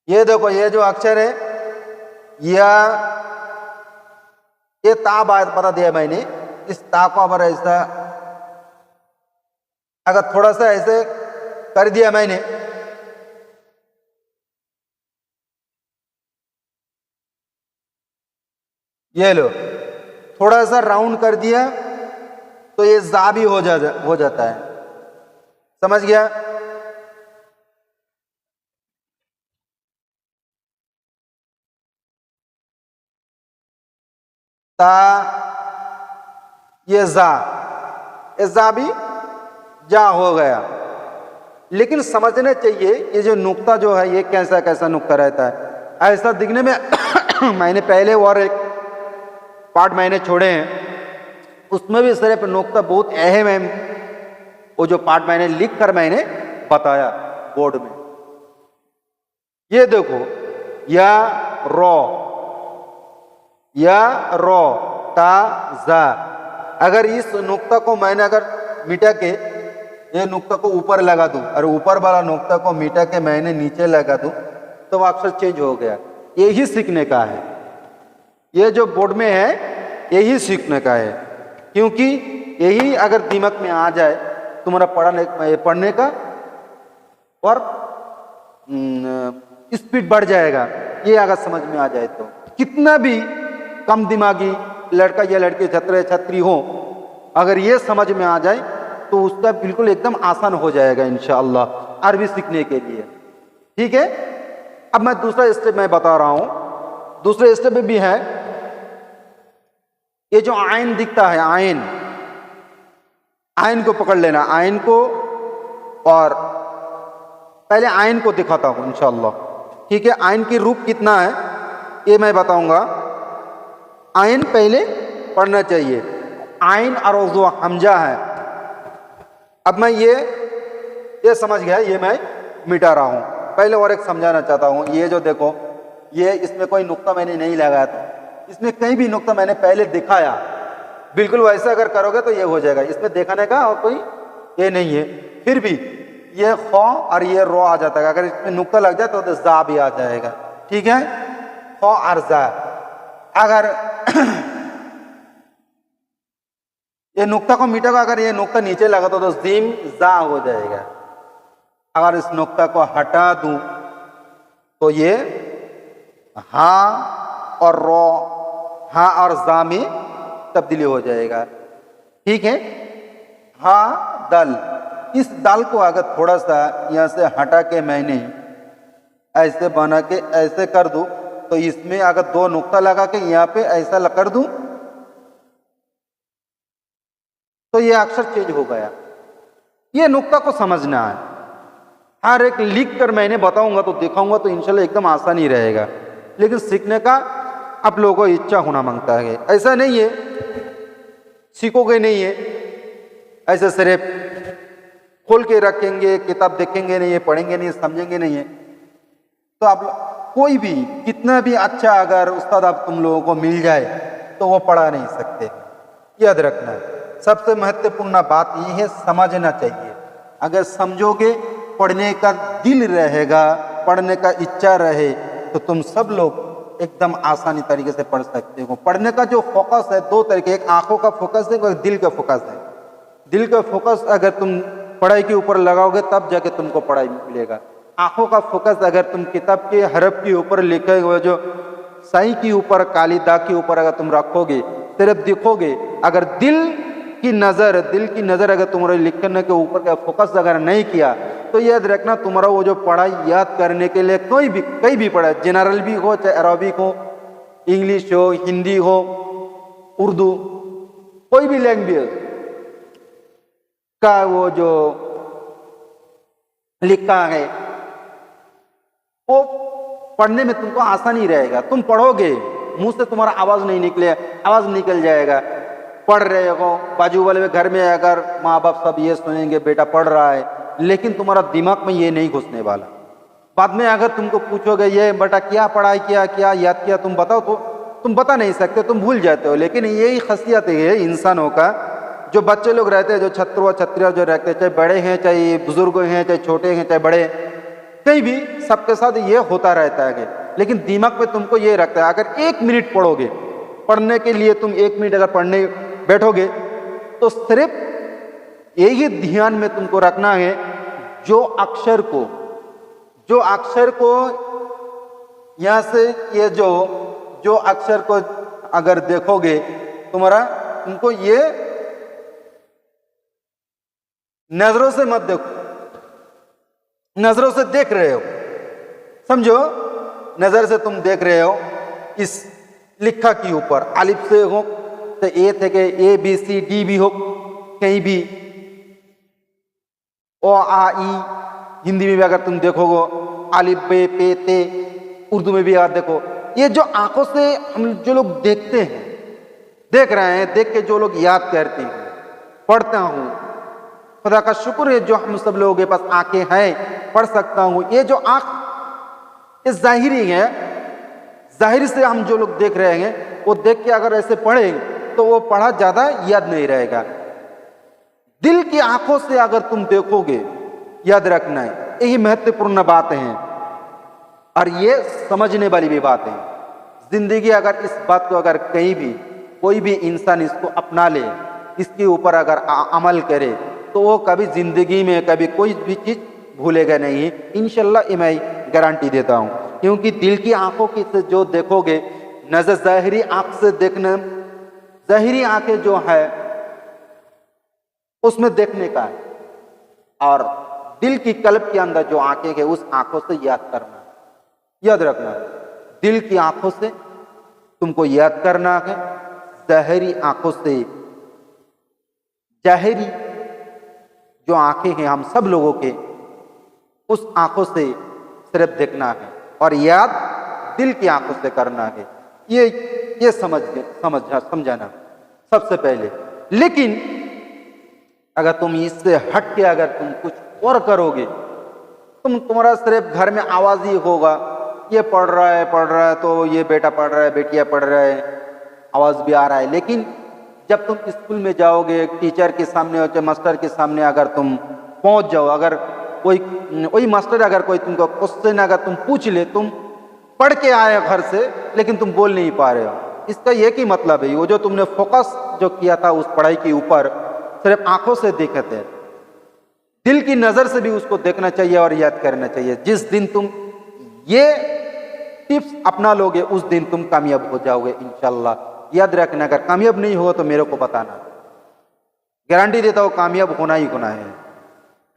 ये देखो, ये जो अक्षर है, या ये ता बता दिया मैंने, इस ता को अगर ऐसा, अगर थोड़ा सा ऐसे कर दिया मैंने, ये लो, थोड़ा सा राउंड कर दिया तो ये जा भी हो जाता है। समझ गया? ता, ये जा भी जा हो गया। लेकिन समझना चाहिए ये जो नुक्ता जो है, ये कैसा कैसा नुक्ता रहता है। ऐसा दिखने में मैंने पहले और एक पार्ट मैंने छोड़े हैं, उसमें भी सिर्फ नुक्ता बहुत अहम है, वो जो पार्ट मैंने लिख कर मैंने बताया बोर्ड में। ये देखो, या रो ता जा, अगर इस नुक्ता को मैंने अगर मिटा के ये नुक्ता को ऊपर लगा दूं और ऊपर वाला नुक्ता को मिटा के मैंने नीचे लगा दूं तो वो अक्षर चेंज हो गया। यही सीखने का है, ये जो बोर्ड में है यही सीखने का है, क्योंकि यही अगर दिमाग में आ जाए तुम्हारा पढ़ने का और स्पीड बढ़ जाएगा। ये अगर समझ में आ जाए तो कितना भी कम दिमागी लड़का या लड़की, छात्र या छात्री हो, अगर ये समझ में आ जाए तो उसका बिल्कुल एकदम आसान हो जाएगा इंशाअल्लाह अरबी सीखने के लिए। ठीक है, अब मैं दूसरा स्टेप मैं बता रहा हूं। दूसरे स्टेप में भी है, ये जो आयन दिखता है, आयन को पकड़ लेना, आयन को, और पहले आयन को दिखाता हूं इंशाअल्लाह। ठीक है, आयन की रूप कितना है ये मैं बताऊंगा। आयन पहले पढ़ना चाहिए, आयन और जो हमजा है। अब मैं ये समझ गया, ये मैं मिटा रहा हूं। पहले और एक समझाना चाहता हूं, ये जो देखो, ये इसमें कोई नुक्ता मैंने नहीं लगाया था, इसमें कहीं भी नुक्ता मैंने पहले दिखाया, बिल्कुल वैसा अगर करोगे तो ये हो जाएगा। इसमें दिखाने का और कोई ये नहीं है, फिर भी ये ख और ये रो आ जाता है। अगर इसमें नुक्ता लग जाए तो जा भी आ जाएगा। ठीक है, ख और जा, अगर ये नुक्ता को मिटाओगे, अगर ये नुक्ता नीचे लगा तो जीम जा हो जाएगा। अगर इस नुक्ता को हटा दूं तो ये हा और रो, हा और जा में तब्दीली हो जाएगा। ठीक है, हा दल, इस दाल को अगर थोड़ा सा यहाँ से हटा के मैंने ऐसे बना के ऐसे कर दूं तो इसमें अगर दो नुक्ता लगा के यहाँ पे ऐसा कर दूं तो ये अक्षर चेंज हो गया। ये नुक्ता को समझना है, हर एक लिख कर मैंने बताऊंगा तो दिखाऊंगा तो इंशाल्लाह एकदम आसान ही रहेगा। लेकिन सीखने का आप लोगों को इच्छा होना मांगता है, ऐसा नहीं है सीखोगे नहीं है, ऐसे सिर्फ खोल के रखेंगे, किताब देखेंगे नहीं है, पढ़ेंगे नहीं, समझेंगे नहीं है, तो आप कोई भी कितना भी अच्छा अगर उस्ताद आप तुम लोगों को मिल जाए तो वो पढ़ा नहीं सकते। याद रखना है, सबसे महत्वपूर्ण बात यह है, समझना चाहिए। अगर समझोगे, पढ़ने का दिल रहेगा, पढ़ने का इच्छा रहे तो तुम सब लोग एकदम आसानी तरीके से पढ़ सकते हो। पढ़ने का जो फोकस है दो तरीके, एक आंखों का फोकस है, एक दिल का फोकस है। दिल का फोकस अगर तुम पढ़ाई के ऊपर लगाओगे तब जाके तुमको पढ़ाई मिलेगा। आंखों का फोकस अगर तुम किताब के हरफ के ऊपर लिखे हुए जो साई के ऊपर, काली दाग के ऊपर अगर तुम रखोगे, सिर्फ दिखोगे, अगर दिल की नज़र अगर तुम्हारे लिखने के ऊपर का फोकस अगर नहीं किया तो याद रखना तुम्हारा वो जो पढ़ाई याद करने के लिए कहीं भी पढ़ाई, जनरल भी हो, चाहे अरबिक हो, इंग्लिश हो, हिंदी हो, उर्दू, कोई भी लैंग्वेज का वो जो लिखा है वो पढ़ने में तुमको आसानी रहेगा। तुम पढ़ोगे, मुंह से तुम्हारा आवाज नहीं निकले, आवाज निकल जाएगा। पढ़ रहे हो, बाजू वाले घर में अगर माँ बाप सब ये सुनेंगे बेटा पढ़ रहा है, लेकिन तुम्हारा दिमाग में ये नहीं घुसने वाला। बाद में अगर तुमको पूछोगे ये बेटा क्या पढ़ाई किया, क्या याद किया, तुम बताओ, तो तुम बता नहीं सकते, तुम भूल जाते हो। लेकिन यही खासियत है इंसानों का, जो बच्चे लोग रहते हैं, जो छात्र व छात्रियाँ जो रहते हैं, चाहे बड़े हैं, चाहे बुजुर्ग हैं, चाहे छोटे हैं, चाहे बड़े, कहीं भी सबके साथ ये होता रहता है। लेकिन दिमाग में तुमको ये रखता है, अगर 1 मिनट पढ़ोगे, पढ़ने के लिए तुम 1 मिनट अगर पढ़ने बैठोगे तो सिर्फ यही ध्यान में तुमको रखना है, जो अक्षर को यहां से ये जो अक्षर को अगर देखोगे तुमको ये नजरों से मत देखो, नजरों से देख रहे हो, समझो, नजर से तुम देख रहे हो इस लिखा के ऊपर, अलिफ से हो तो ए थे के ए बी सी डी भी हो, कहीं भी ओ आ ई, हिंदी में भी अगर तुम देखोगे अलिफ बे पे ते, उर्दू में भी अगर देखो ये जो आंखों से हम जो लोग देखते हैं, देख रहे हैं, देख के जो लोग याद करते हैं, पढ़ता हूँ, खुदा का शुक्र है जो हम सब लोगों के पास आंखें हैं, पढ़ सकता हूँ। ये जो आंख ये जाहिरी है, जाहिर से हम जो लोग देख रहे हैं वो देख के अगर ऐसे पढ़ें तो वो पढ़ा ज्यादा याद नहीं रहेगा। दिल की आंखों से अगर तुम देखोगे, याद रखना है, यही महत्वपूर्ण बात है और ये समझने वाली भी बात है। जिंदगी अगर इस बात को अगर कहीं भी कोई भी इंसान इसको अपना ले, इसके ऊपर अगर अमल करे तो वो कभी जिंदगी में कभी कोई भी चीज भूलेगा नहीं, इंशाल्लाह ये मैं गारंटी देता हूँ। क्योंकि दिल की आंखों की से जो देखोगे, नजर जाहिरी आंख से देखना, जाहिरी आंखें जो है उसमें देखने का है, और दिल की कल्ब के अंदर जो आंखें है उस आंखों से याद करना, याद रखना। दिल की आंखों से तुमको याद करना है, जाहिरी आंखों से, जाहिरी जो आंखें हैं हम सब लोगों के, उस आंखों से सिर्फ देखना है और याद दिल की आंखों से करना है। ये समझाना सबसे पहले। लेकिन अगर तुम इससे हट के अगर तुम कुछ और करोगे, तुम्हारा सिर्फ घर में आवाज ही होगा, ये पढ़ रहा है तो ये बेटा पढ़ रहा है, बेटियां पढ़ रहा है, आवाज भी आ रहा है। लेकिन जब तुम स्कूल में जाओगे, टीचर के सामने हो चाहे मास्टर के सामने अगर तुम पहुंच जाओ, अगर वही मास्टर अगर कोई तुमको क्वेश्चन अगर तुम पूछ ले, तुम पढ़ के आए घर से लेकिन तुम बोल नहीं पा रहे हो, इसका एक ही मतलब है, वो जो तुमने फोकस जो किया था उस पढ़ाई के ऊपर सिर्फ आंखों से देखे थे, दिल की नजर से भी उसको देखना चाहिए और याद करना चाहिए। जिस दिन तुम ये टिप्स अपना लोगे उस दिन तुम कामयाब हो जाओगे इंशाल्लाह। याद रखना, अगर कामयाब नहीं होगा तो मेरे को बताना, गारंटी देता हूं कामयाब होना ही होना है।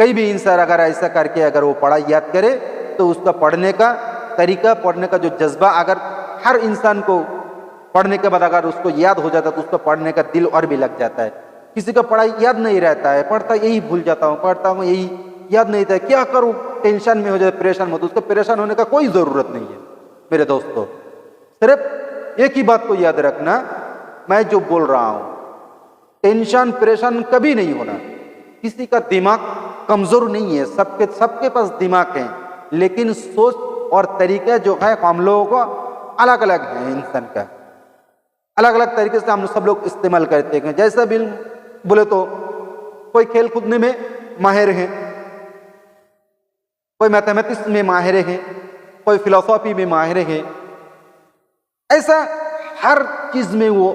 कई भी इंसान अगर ऐसा करके अगर वो पढ़ाई याद करे तो उसका पढ़ने का तरीका, पढ़ने का जो जज्बा, अगर हर इंसान को पढ़ने के बाद अगर उसको याद हो जाता तो उसका पढ़ने का दिल और भी लग जाता है। किसी का पढ़ाई याद नहीं रहता है, पढ़ता यही भूल जाता हूँ, पढ़ता हूँ यही याद नहीं था, क्या करूँ, टेंशन में हो जाए, परेशान हो, तो उसको परेशान होने का कोई जरूरत नहीं है मेरे दोस्तों। सिर्फ एक ही बात को याद रखना, मैं जो बोल रहा हूं, टेंशन परेशान कभी नहीं होना। किसी का दिमाग कमजोर नहीं है, सबके पास दिमाग है, लेकिन सोच और तरीका जो है हम लोगों को अलग अलग है। इंसान का अलग अलग तरीके से हम सब लोग इस्तेमाल करते हैं। जैसा भी बोले तो कोई खेल कूदने में माहिर है, कोई मैथमेटिक्स में माहिर है, कोई फिलोसॉफी में माहिर है, ऐसा हर चीज में वो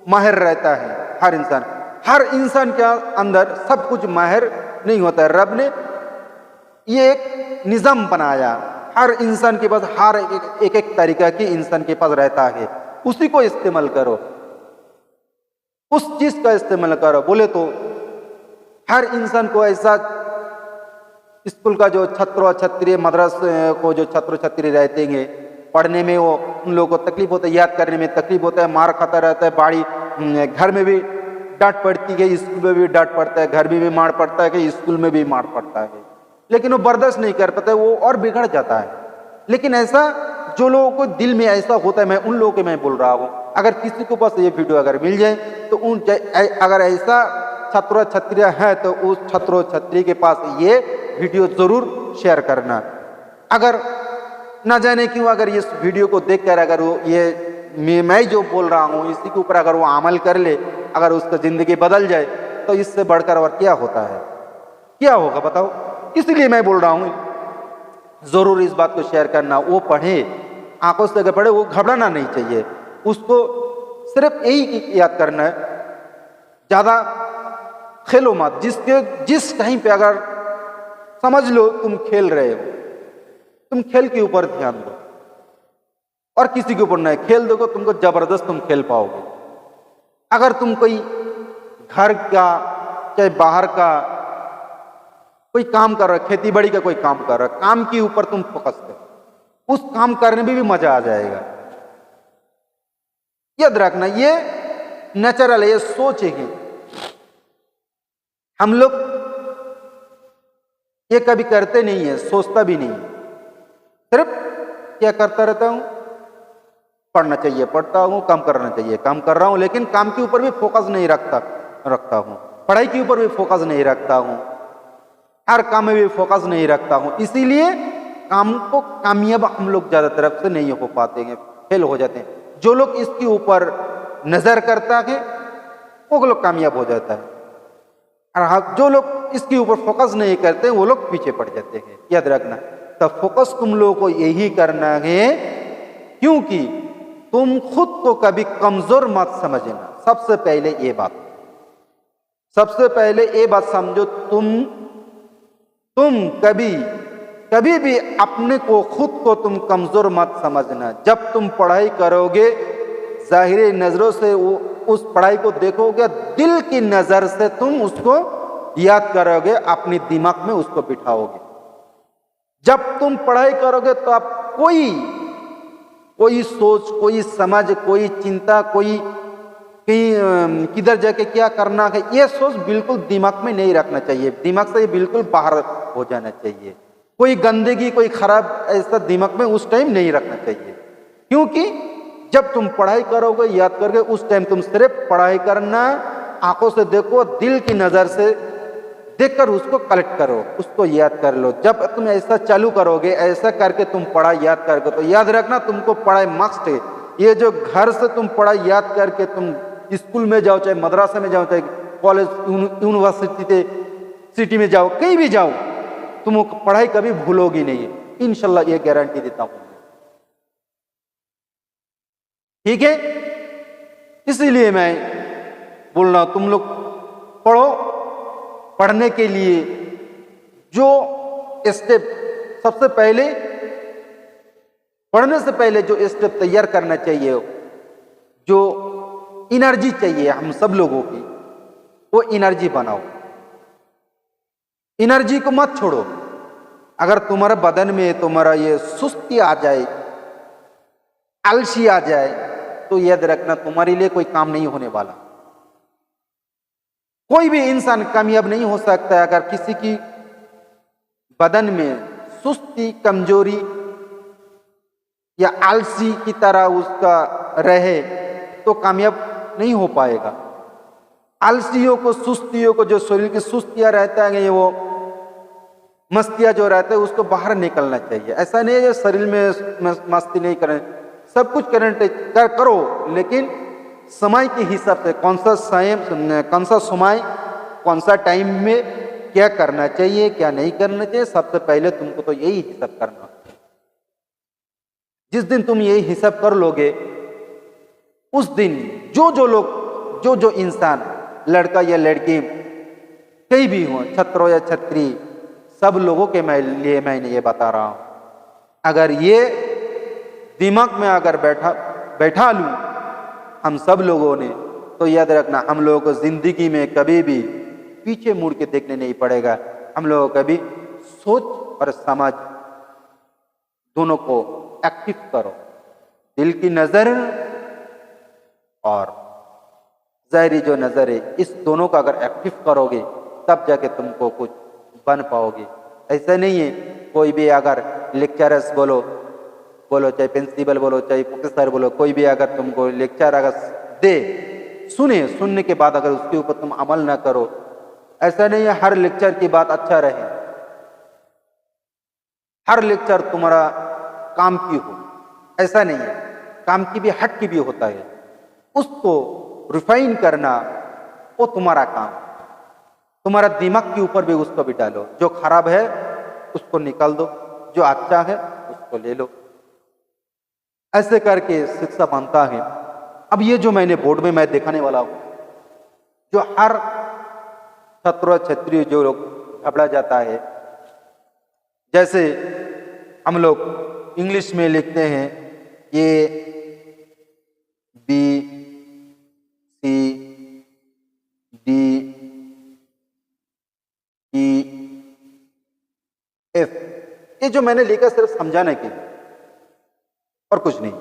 माहिर रहता है। हर इंसान के अंदर सब कुछ माहिर नहीं होता है। रब ने ये एक निजाम बनाया, हर इंसान के पास हर एक तरीका की इंसान के पास रहता है, उसी को इस्तेमाल करो, उस चीज का इस्तेमाल करो। बोले तो हर इंसान को ऐसा स्कूल का जो छात्र छात्री, मदरसे को जो छात्र छात्री रहते हैं, पढ़ने में वो उन लोगों को तकलीफ होता है, याद करने में तकलीफ होता है, मार खाता रहता है, बाड़ी घर में भी डांट पड़ती है, स्कूल में भी डांट पड़ता है, घर में भी मार पड़ता है कि स्कूल में भी मार पड़ता है, लेकिन वो बर्दाश्त नहीं कर पाता, वो और बिगड़ जाता है। लेकिन ऐसा जो लोगों को दिल में ऐसा होता है, मैं उन लोगों के मैं बोल रहा हूँ, अगर किसी को पास ये वीडियो अगर मिल जाए तो अगर ऐसा छात्र छात्रियां हैं तो उस छात्र छात्री के पास ये वीडियो जरूर शेयर करना। अगर ना जाने क्यों अगर इस वीडियो को देखकर अगर वो ये मैं जो बोल रहा हूँ इसी के ऊपर अगर वो अमल कर ले, अगर उसका जिंदगी बदल जाए तो इससे बढ़कर और क्या होता है, क्या होगा बताओ। इसलिए मैं बोल रहा हूँ जरूर इस बात को शेयर करना। वो पढ़े, आंखों से अगर पढ़े, वो घबराना नहीं चाहिए, उसको सिर्फ यही याद करना है, ज्यादा खेलो मत। जिस टाइम पे अगर समझ लो तुम खेल रहे हो, तुम खेल के ऊपर ध्यान दो और किसी के ऊपर नहीं। खेल दोगे तुमको जबरदस्त तुम खेल पाओगे। अगर तुम कोई घर का चाहे बाहर का कोई काम कर रहे हो, खेती बाड़ी का कोई काम कर रहे हो, काम के ऊपर तुम फोकस करो, उस काम करने में भी मजा आ जाएगा। याद रखना, ये नेचुरल है, ये सोच है। हम लोग ये कभी करते नहीं है, सोचता भी नहीं है, सिर्फ क्या करता रहता हूं, पढ़ना चाहिए पढ़ता हूँ, काम करना चाहिए काम कर रहा हूँ, लेकिन काम के ऊपर भी फोकस नहीं रखता हूँ, पढ़ाई के ऊपर भी फोकस नहीं रखता हूँ, हर काम में भी फोकस नहीं रखता हूँ। इसीलिए काम को कामयाब हम लोग ज़्यादा तरफ से नहीं हो पाते हैं, फेल हो जाते हैं। जो लोग इसके ऊपर नज़र करता है वो लोग कामयाब हो जाता है, और जो लोग इसके ऊपर फोकस नहीं करते वो लोग पीछे पड़ जाते हैं। याद रखना, तब फोकस तुम लोगों को यही करना है, क्योंकि तुम खुद को कभी कमजोर मत समझना। सबसे पहले ये बात, सबसे पहले ये बात समझो, तुम कभी भी अपने को खुद को तुम कमजोर मत समझना। जब तुम पढ़ाई करोगे जाहिरी नजरों से उस पढ़ाई को देखोगे, दिल की नजर से तुम उसको याद करोगे, अपने दिमाग में उसको बिठाओगे। जब तुम पढ़ाई करोगे तो आप कोई सोच, कोई समझ, कोई चिंता, कोई किधर जाके क्या करना है, ये सोच बिल्कुल दिमाग में नहीं रखना चाहिए, दिमाग से ये बिल्कुल बाहर हो जाना चाहिए। कोई गंदगी, कोई खराब ऐसा दिमाग में उस टाइम नहीं रखना चाहिए, क्योंकि जब तुम पढ़ाई करोगे, याद करोगे, उस टाइम तुम सिर्फ पढ़ाई करना, आंखों से देखो, दिल की नजर से देखकर उसको कलेक्ट करो, उसको याद कर लो। जब तुम ऐसा चालू करोगे, ऐसा करके तुम पढ़ाई याद करोगे, तो याद रखना तुमको पढ़ाई मस्ट है। ये जो घर से तुम पढ़ाई याद करके तुम स्कूल में जाओ, चाहे मदरसा में जाओ, चाहे कॉलेज यूनिवर्सिटी सिटी में जाओ, कहीं भी जाओ, तुम पढ़ाई कभी भूलोगी नहीं, इंशाल्लाह ये गारंटी देता हूं। ठीक है, इसीलिए मैं बोल रहा हूं तुम लोग पढ़ो। पढ़ने के लिए जो स्टेप सबसे पहले, पढ़ने से पहले जो स्टेप तैयार करना चाहिए, जो एनर्जी चाहिए हम सब लोगों की, वो एनर्जी बनाओ। एनर्जी को मत छोड़ो। अगर तुम्हारे बदन में तुम्हारा ये सुस्ती आ जाए, आलसी आ जाए, तो याद रखना तुम्हारे लिए कोई काम नहीं होने वाला। कोई भी इंसान कामयाब नहीं हो सकता है अगर किसी की बदन में सुस्ती, कमजोरी या आलसी की तरह उसका रहे, तो कामयाब नहीं हो पाएगा। आलसियों को, सुस्तियों को, जो शरीर की सुस्तियां रहता है, वो मस्तियां जो रहते हैं, उसको बाहर निकलना चाहिए। ऐसा नहीं है शरीर में मस्ती नहीं करें, सब कुछ करो, लेकिन समय के हिसाब से, कौन सा समय, कौन सा टाइम में क्या करना चाहिए, क्या नहीं करना चाहिए, सबसे पहले तुमको तो यही हिसाब करना। जिस दिन तुम यही हिसाब कर लोगे, उस दिन जो इंसान, लड़का या लड़की कहीं भी हो, छात्र या छात्री, सब लोगों के लिए मैंने ये बता रहा हूं। अगर ये दिमाग में अगर बैठा लूं हम सब लोगों ने, तो याद रखना हम लोगों को जिंदगी में कभी भी पीछे मुड़ के देखने नहीं पड़ेगा। हम लोगों को कभी सोच और समझ दोनों को एक्टिव करो। दिल की नजर और ज़ाहिरी जो नजर है, इस दोनों का अगर एक्टिव करोगे, तब जाके तुमको कुछ बन पाओगे। ऐसा नहीं है कोई भी अगर लेक्चरर्स बोलो, चाहे प्रिंसिपल बोलो, चाहे प्रोफेसर बोलो, कोई भी अगर तुमको लेक्चर अगर दे, सुनने के बाद अगर उसके ऊपर तुम अमल ना करो, ऐसा नहीं है हर लेक्चर की बात अच्छा रहे, हर लेक्चर तुम्हारा काम की हो, ऐसा नहीं है। काम की भी, हट की भी होता है, उसको रिफाइन करना वो तुम्हारा काम। तुम्हारा दिमाग के ऊपर भी उसको भी डालो, जो खराब है उसको निकाल दो, जो अच्छा है उसको ले लो। ऐसे करके शिक्षा बनता है। अब ये जो मैंने बोर्ड में मैं दिखाने वाला हूं, जो हर छात्र छात्री जो लोग घबरा जाता है, जैसे हम लोग इंग्लिश में लिखते हैं ये B C D E F, ये जो मैंने लिखा सिर्फ समझाने के लिए और कुछ नहीं।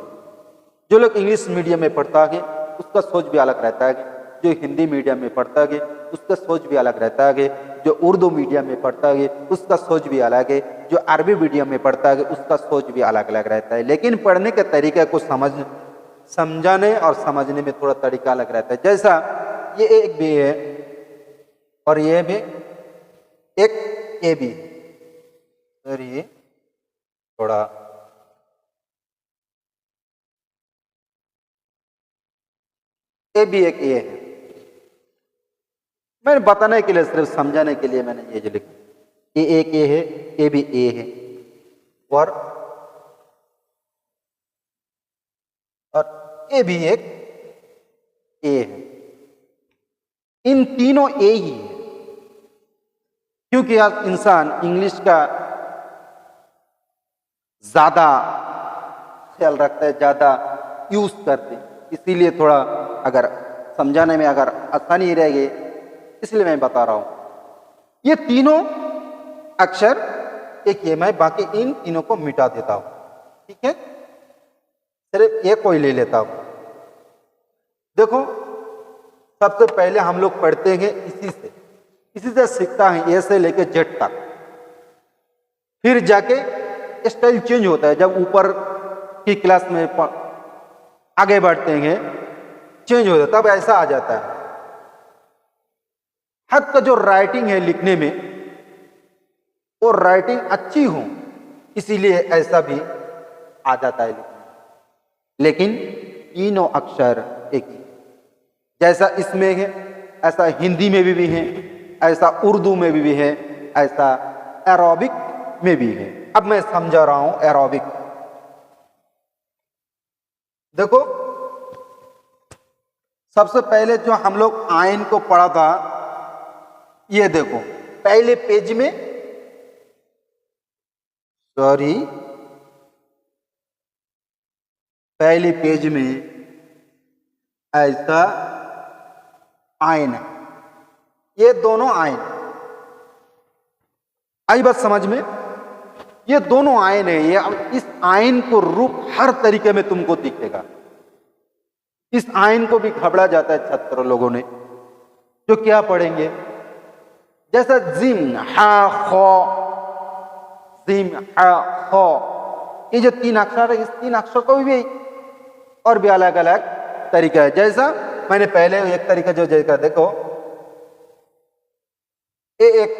जो लोग इंग्लिश मीडियम में पढ़ता है उसका सोच भी अलग रहता है, जो हिंदी मीडियम में पढ़ता है उसका सोच भी अलग रहता है, जो उर्दू मीडियम में पढ़ता है उसका सोच भी अलग है, जो अरबी मीडियम में पढ़ता है उसका सोच भी अलग अलग रहता है। लेकिन पढ़ने के तरीके को समझाने और समझने में थोड़ा तरीका अलग रहता है। जैसा ये एक भी है और ये भी एक ए भी है, और ये थोड़ा ए भी एक ए है। मैंने बताने के लिए, सिर्फ समझाने के लिए मैंने ये जो लिखा, ये एक ए है, ए भी ए है, और ए भी एक ए है। इन तीनों ए ही है, क्योंकि आज इंसान इंग्लिश का ज्यादा ख्याल रखता है, ज्यादा यूज करते हैं, इसीलिए थोड़ा अगर समझाने में अगर आसानी रहेगी, इसलिए मैं बता रहा हूं। ये तीनों अक्षर एक ही है, मैं बाकी इन तीनों को मिटा देता हूं, ठीक है, सिर्फ एक को ही ले लेता हूं। देखो, सबसे पहले हम लोग पढ़ते हैं इसी से सीखता है, ए से लेके जेड तक। फिर जाके स्टाइल चेंज होता है, जब ऊपर की क्लास में आगे बढ़ते हैं चेंज होता है, तब ऐसा आ जाता है। हाथ का जो राइटिंग है लिखने में, वो राइटिंग अच्छी हो, इसीलिए ऐसा भी आ जाता है लिखने में। लेकिन तीनों अक्षर एक ही, जैसा इसमें है ऐसा हिंदी में भी है, ऐसा उर्दू में भी है, ऐसा अरबिक में भी है। अब मैं समझा रहा हूं अरबिक। देखो, सबसे पहले जो हम लोग आयन को पढ़ा था, ये देखो पहले पेज में, पहले पेज में ऐसा आयन है, ये दोनों आयन आई बात समझ में, ये दोनों आयन है। ये अब इस आयन को रूप हर तरीके में तुमको दिखेगा। इस आयन को भी घबरा जाता है छात्र लोगों ने, जो क्या पढ़ेंगे, जैसा जिम हा खो, जिम हा खो, ये जो तीन अक्षर है, इस तीन अक्षर को भी और भी अलग अलग तरीका है। जैसा मैंने पहले एक तरीका जो जैसा देखो, ये एक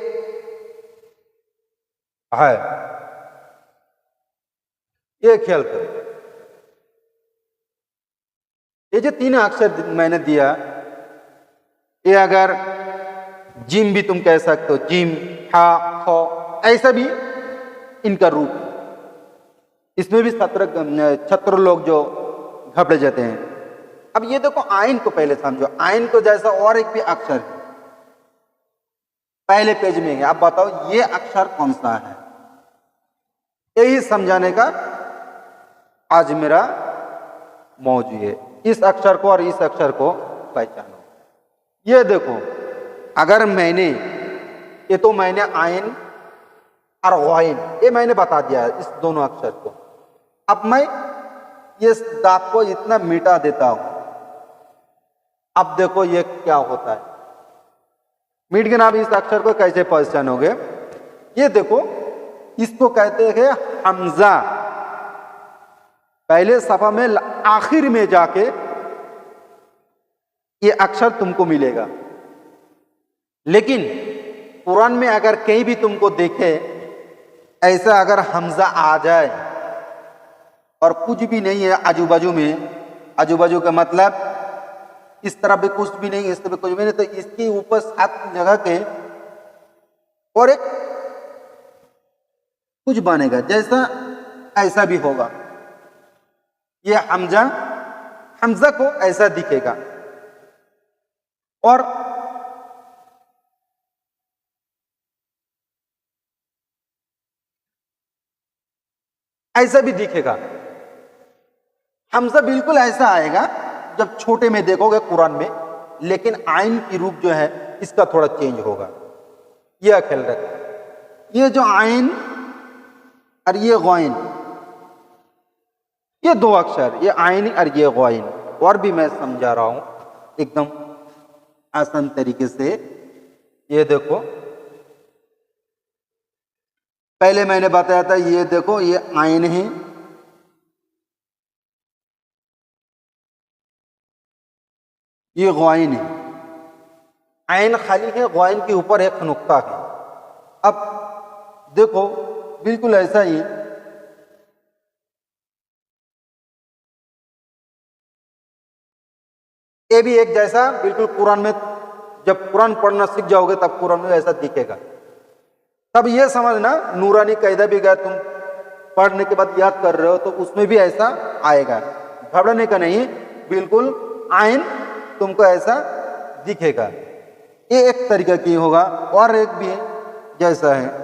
है, ये ख्याल करो, ये जो तीन अक्षर मैंने दिया, ये अगर जिम भी तुम कह सकते हो, जिम हा खो, ऐसा भी इनका रूप है। इसमें भी छात्र लोग जो घबरा जाते हैं। अब ये देखो, आयन को पहले समझो, आयन को जैसा और एक भी अक्षर है पहले पेज में है, आप बताओ ये अक्षर कौन सा है, यही समझाने का आज मेरा मौजू है। इस अक्षर को और इस अक्षर को पहचानो। ये देखो, अगर मैंने, ये तो मैंने आयन और गौन, ये मैंने बता दिया इस दोनों अक्षर को। अब मैं ये दाग को इतना मिटा देता हूं। अब देखो ये क्या होता है, मिट गया। आप इस अक्षर को कैसे पहचानोगे, ये देखो, इसको कहते हैं हमजा। पहले सफा में आखिर में जाके ये अक्षर तुमको मिलेगा। लेकिन कुरान में अगर कहीं भी तुमको देखे ऐसा अगर हमजा आ जाए और कुछ भी नहीं है आजू बाजू में, आजू बाजू का मतलब इस तरफ भी कुछ भी नहीं, इस तरफ कुछ भी नहीं, तो इसके ऊपर 7 जगह के और एक कुछ बनेगा, जैसा ऐसा भी होगा। ये हमजा को ऐसा दिखेगा, और ऐसा भी दिखेगा। हमजा बिल्कुल ऐसा आएगा जब छोटे में देखोगे कुरान में, लेकिन आइन की रूप जो है इसका थोड़ा चेंज होगा। यह ख्याल रखें, ये जो आइन और ये गौन, ये दो अक्षर, ये आइन और ये गौन, और भी मैं समझा रहा हूं एकदम आसान तरीके से। ये देखो, पहले मैंने बताया था, ये देखो ये आइन है, ये ग़ाइन है, आइन खाली है, ग़ाइन के ऊपर एक नुक्ता है। अब देखो बिल्कुल ऐसा ही ये भी एक जैसा बिल्कुल कुरान में, जब कुरान पढ़ना सीख जाओगे तब कुरान में ऐसा दिखेगा। तब ये समझना नूरानी कायदा भी गया, तुम पढ़ने के बाद याद कर रहे हो तो उसमें भी ऐसा आएगा, घबराने का नहीं, बिल्कुल आइन तुमको ऐसा दिखेगा। ये एक तरीका की होगा, और एक भी जैसा है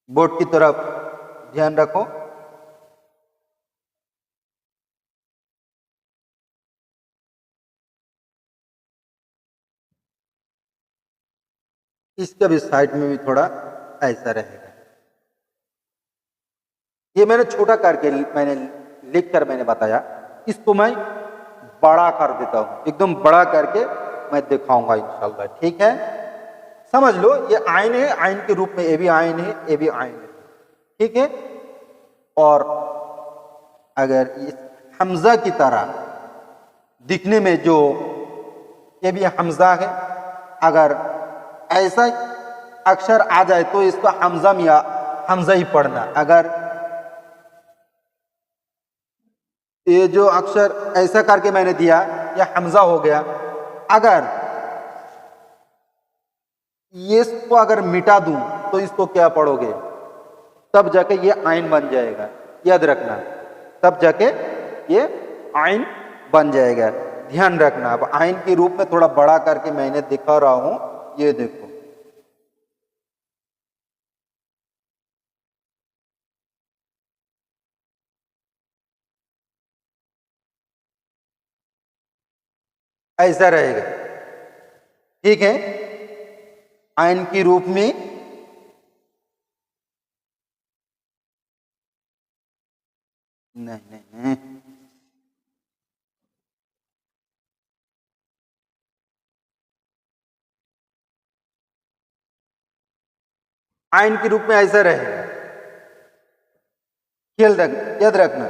बोर्ड की तरफ ध्यान रखो। इसका भी साइड में भी थोड़ा ऐसा रहेगा। ये मैंने छोटा करके मैंने लिख कर मैंने बताया, इसको मैं बड़ा कर देता हूं, एकदम बड़ा करके मैं दिखाऊंगा इंशाल्लाह, ठीक है। समझ लो ये आइन है, आइन के रूप में ये भी आइन है, ये भी आइन है, ठीक है। और अगर इस हमजा की तरह दिखने में जो ये भी हमजा है, अगर ऐसा अक्षर आ जाए तो इसको हमजा या हमजा ही पढ़ना। अगर ये जो अक्षर ऐसा करके मैंने दिया या हमजा हो गया, अगर ये इसको अगर मिटा दूं तो इसको क्या पढ़ोगे, तब जाके ये आइन बन जाएगा, याद रखना, तब जाके ये आइन बन जाएगा, ध्यान रखना। अब आइन के रूप में थोड़ा बड़ा करके मैंने दिखा रहा हूं, ये देखो। ऐसा रहेगा, ठीक है। आइन के रूप में नहीं नहीं नहीं, आइन के रूप में ऐसा रहेगा, याद रखना।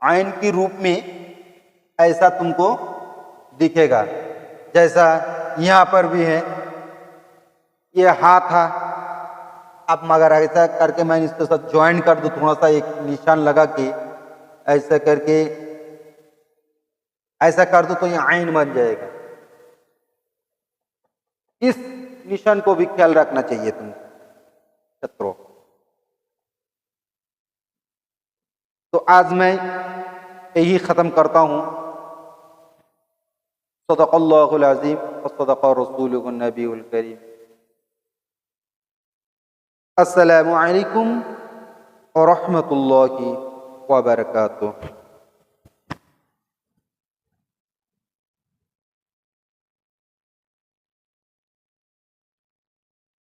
आइन के रूप में ऐसा तुमको दिखेगा, जैसा यहां पर भी है, ये हाथ था। अब मगर ऐसा करके मैं इसके साथ ज्वाइन कर दूं, थोड़ा सा एक निशान लगा के ऐसा करके ऐसा कर दूं तो ये आइन बन जाएगा। इस निशान को भी ख्याल रखना चाहिए तुम छात्रों। तो आज मैं यही ख़त्म करता हूँ। सदक़ल्लाहुल अज़ीम व सदक़ रसूलुहुन नबीयुल करीम। अस्सलामु अलैकुम व रहमतुल्लाहि व बरकातुहू।